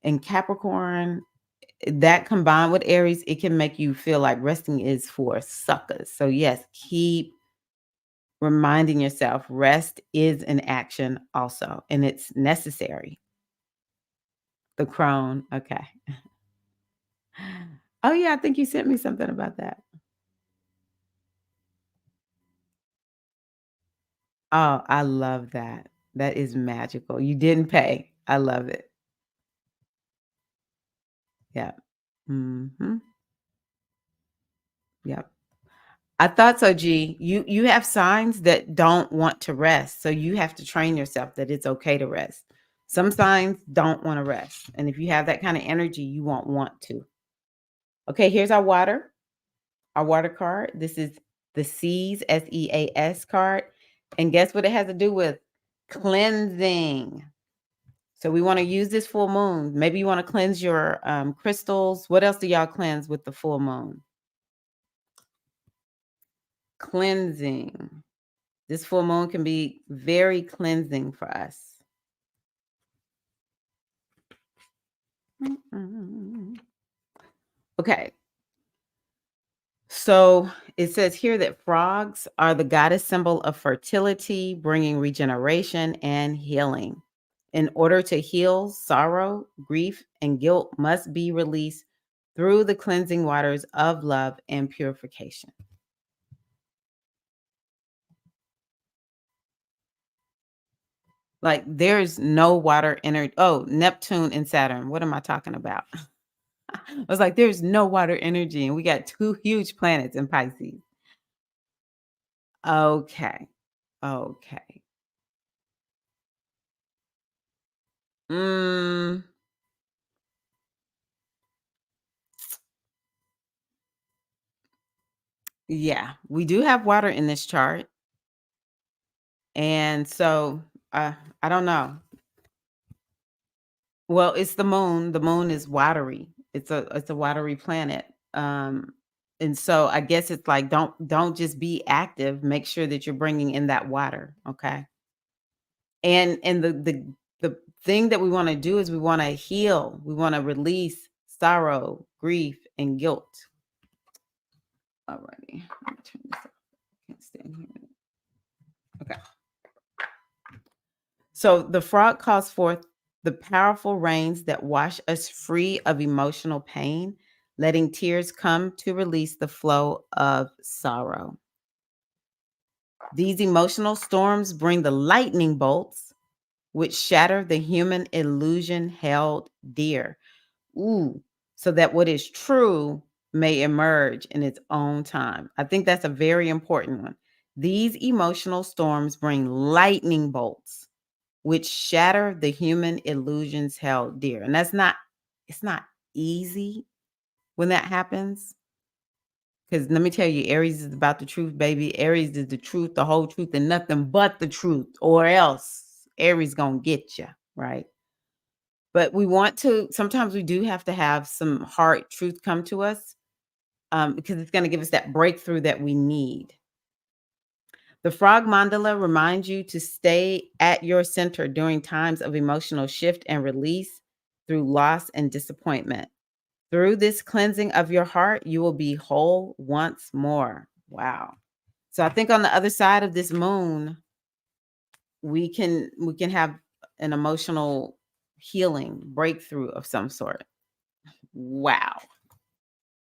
and Capricorn. That combined with Aries, it can make you feel like resting is for suckers. So, yes, keep reminding yourself rest is an action also, and it's necessary. The crone. Okay. Oh, yeah. I think you sent me something about that. Oh, I love that. That is magical. You didn't pay. I love it. Yeah. Mhm. Yep. I thought so, G. You have signs that don't want to rest, so you have to train yourself that it's okay to rest. Some signs don't want to rest, and if you have that kind of energy, you won't want to. Okay, here's our water card. This is the Seas, SEAS card, and guess what it has to do with? Cleansing. So we want to use this full moon. Maybe you want to cleanse your crystals. What else do y'all cleanse with the full moon? Cleansing. This full moon can be very cleansing for us. Mm-mm. Okay. So it says here that frogs are the goddess symbol of fertility, bringing regeneration and healing. In order to heal, sorrow, grief, and guilt must be released through the cleansing waters of love and purification. Like there's no water energy. Oh, Neptune and Saturn. What am I talking about? I was like, there's no water energy, and we got two huge planets in Pisces. Okay. Okay. Mm, yeah, we do have water in this chart, and so, I don't know. Well, it's the moon. The moon is watery. It's a watery planet. And so I guess it's like don't just be active. Make sure that you're bringing in that water, okay? And the thing that we want to do is we want to heal. We want to release sorrow, grief, and guilt. Alrighty, let me turn this off. Can't stand here. Okay. So the frog calls forth the powerful rains that wash us free of emotional pain, letting tears come to release the flow of sorrow. These emotional storms bring the lightning bolts, which shatter the human illusion held dear. Ooh, so that what is true may emerge in its own time. I think that's a very important one. These emotional storms bring lightning bolts which shatter the human illusions held dear. And it's not easy when that happens. Because let me tell you, Aries is about the truth, baby. Aries is the truth, the whole truth, and nothing but the truth, or else Aries gonna get you, right? But we want to, sometimes we do have to have some hard truth come to us because it's gonna give us that breakthrough that we need. The frog mandala reminds you to stay at your center during times of emotional shift and release through loss and disappointment. Through this cleansing of your heart, you will be whole once more. Wow. So I think on the other side of this moon, we can have an emotional healing breakthrough of some sort. Wow.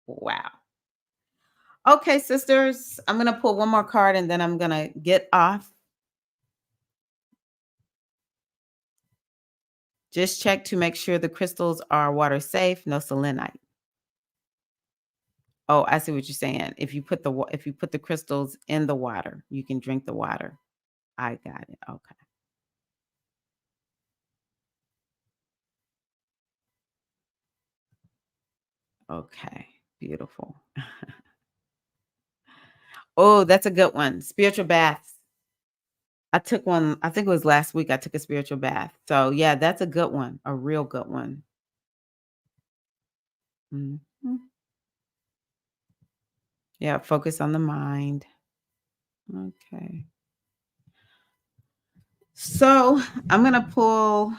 Wow. Okay, sisters, I'm going to pull one more card and then I'm going to get off. Just check to make sure the crystals are water safe, no selenite. Oh, I see what you're saying. If you put the crystals in the water, you can drink the water. I got it. Okay. Okay. Beautiful. Oh, that's a good one. Spiritual baths. I took one, I think it was last week I took a spiritual bath. So, yeah, that's a good one. A real good one. Mhm. Yeah, focus on the mind. Okay. So, I'm going to pull.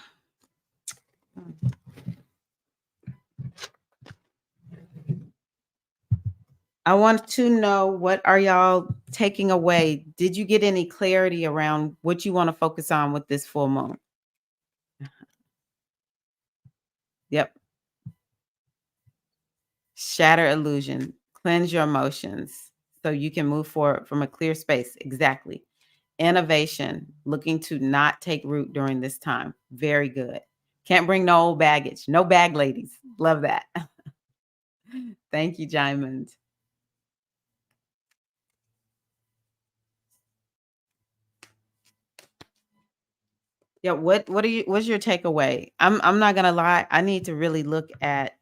I want to know, what are y'all taking away? Did you get any clarity around what you want to focus on with this full moon? Yep. Shatter illusion, cleanse your emotions so you can move forward from a clear space. Exactly. Innovation, looking to not take root during this time. Very good. Can't bring no old baggage. No bag ladies. Love that. Thank you, Diamond. Yeah, what's your takeaway? I'm not gonna lie. I need to really look at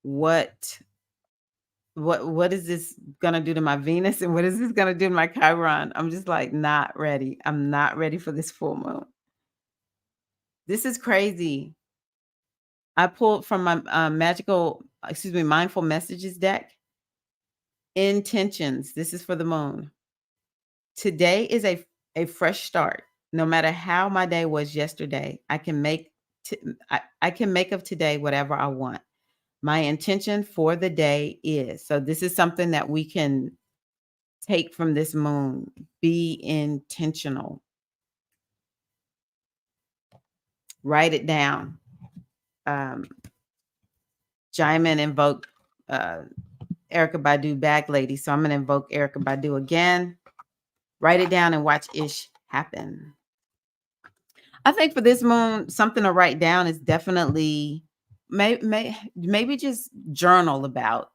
what what is this gonna do to my Venus and what is this gonna do to my Chiron? I'm just like not ready. I'm not ready for this full moon. This is crazy. I pulled from my mindful messages deck. Intentions. This is for the moon. Today is a fresh start. No matter how my day was yesterday, I can make of today whatever I want. My intention for the day is. So this is something that we can take from this moon. Be intentional. Write it down. Um, Jaimin invoked uh, Erica Badu Bag Lady. So I'm going to invoke Erica Badu again. Write it down and watch ish happen. I think for this moon, something to write down is definitely maybe just journal about.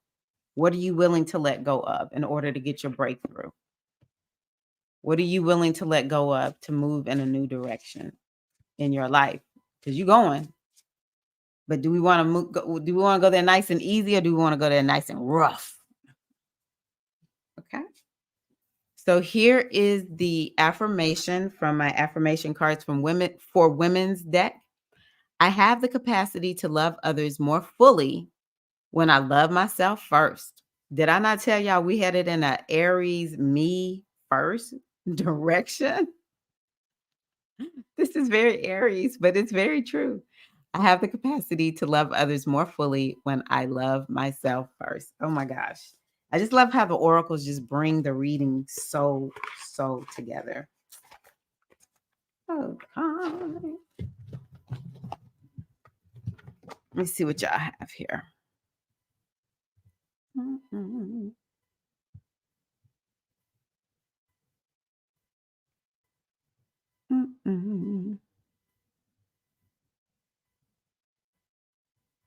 What are you willing to let go of in order to get your breakthrough? What are you willing to let go of to move in a new direction in your life? Because you're going, but do we want to move? Do we want to go there nice and easy, or do we want to go there nice and rough? Okay. So here is the affirmation from my affirmation cards from women for women's deck. I have the capacity to love others more fully when I love myself first. Did I not tell y'all we headed in a Aries me first direction? This is very Aries, but it's very true. I have the capacity to love others more fully when I love myself first. Oh my gosh. I just love how the oracles just bring the reading so together. Okay. Let me see what y'all have here. Mm-mm. Mm-mm.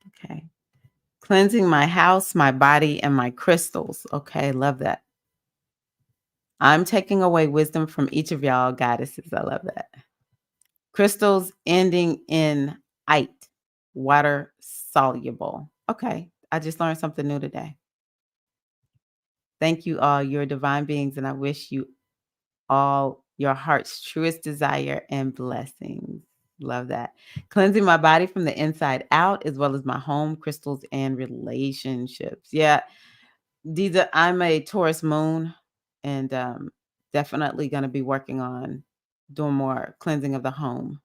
Okay. Cleansing my house, my body, and my crystals. Okay, love that. I'm taking away wisdom from each of y'all goddesses. I love that. Crystals ending in ite, water soluble. Okay, I just learned something new today. Thank you all. You're divine beings, and I wish you all your heart's truest desire and blessings. Love that. Cleansing my body from the inside out, as well as my home, crystals, and relationships. Yeah, I'm a Taurus moon, and definitely going to be working on doing more cleansing of the home.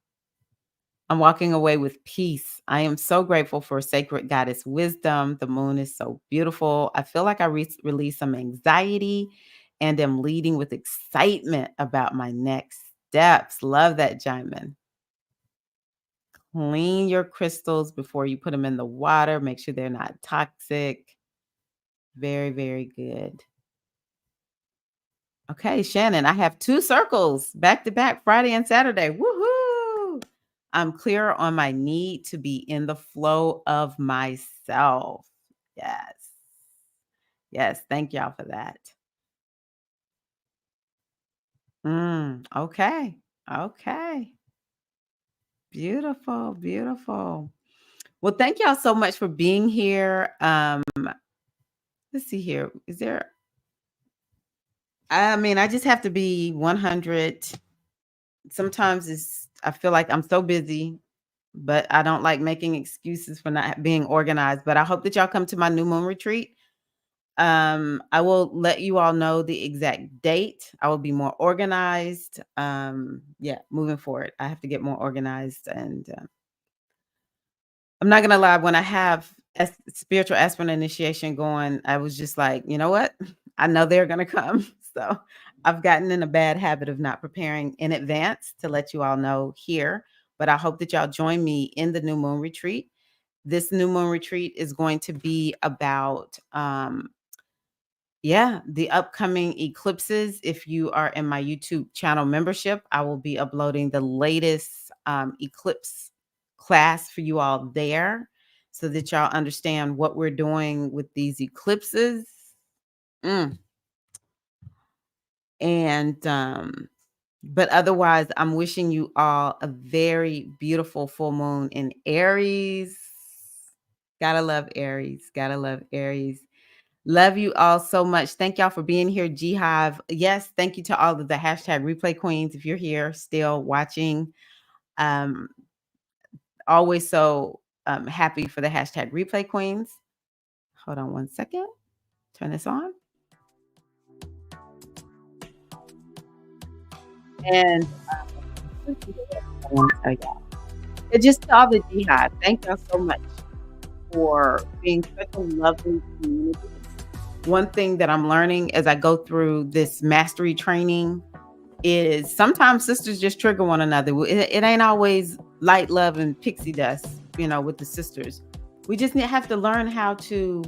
I'm walking away with peace. I am so grateful for sacred goddess wisdom. The moon is so beautiful. I feel like I release some anxiety and am leading with excitement about my next steps. Love that, Jaimin. Clean your crystals before you put them in the water. Make sure they're not toxic. Very, very good. Okay, Shannon, I have 2 circles back to back, Friday and Saturday. Woohoo! I'm clear on my need to be in the flow of myself. Yes. Yes, thank y'all for that. Okay. Okay. Beautiful, beautiful. Well, thank y'all so much for being here. Let's see here. I mean, I just have to be 100. Sometimes I feel like I'm so busy, but I don't like making excuses for not being organized. But I hope that y'all come to my new moon retreat. I will let you all know the exact date. I will be more organized. Yeah, moving forward, I have to get more organized, and I'm not gonna lie. When I have spiritual aspirant initiation going, I was just like, you know what? I know they're gonna come, so I've gotten in a bad habit of not preparing in advance to let you all know here. But I hope that y'all join me in the new moon retreat. This new moon retreat is going to be about yeah, the upcoming eclipses. If you are in my YouTube channel membership, I will be uploading the latest eclipse class for you all there so that y'all understand what we're doing with these eclipses. Mm. And but otherwise, I'm wishing you all a very beautiful full moon in Aries. Gotta love Aries. Gotta love Aries. Love you all so much. Thank y'all for being here, G Hive. Yes, thank you to all of the hashtag replay queens. If you're here still watching, um, always so happy for the hashtag replay queens. Hold on one second. Turn this on. And I want to tell y'all, and just to all the G Hive, thank y'all so much for being such a lovely community. One thing that I'm learning as I go through this mastery training is sometimes sisters just trigger one another. It ain't always light, love, and pixie dust, with the sisters. We just have to learn how to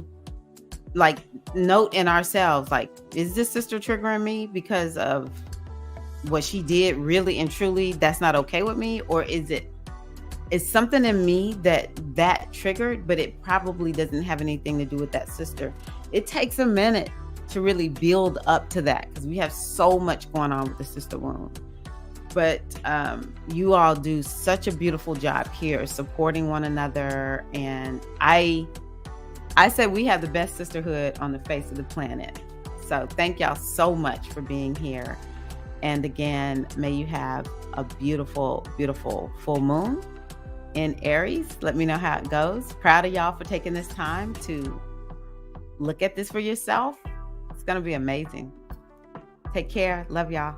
like note in ourselves, like, is this sister triggering me because of what she did really and truly that's not okay with me? Or is something in me that triggered, but it probably doesn't have anything to do with that sister. it takes a minute to really build up to that because we have so much going on with the sister wound. But you all do such a beautiful job here supporting one another. And I say we have the best sisterhood on the face of the planet. So thank y'all so much for being here. And again, may you have a beautiful, beautiful full moon in Aries. Let me know how it goes. Proud of y'all for taking this time to look at this for yourself. It's going to be amazing. Take care. Love y'all.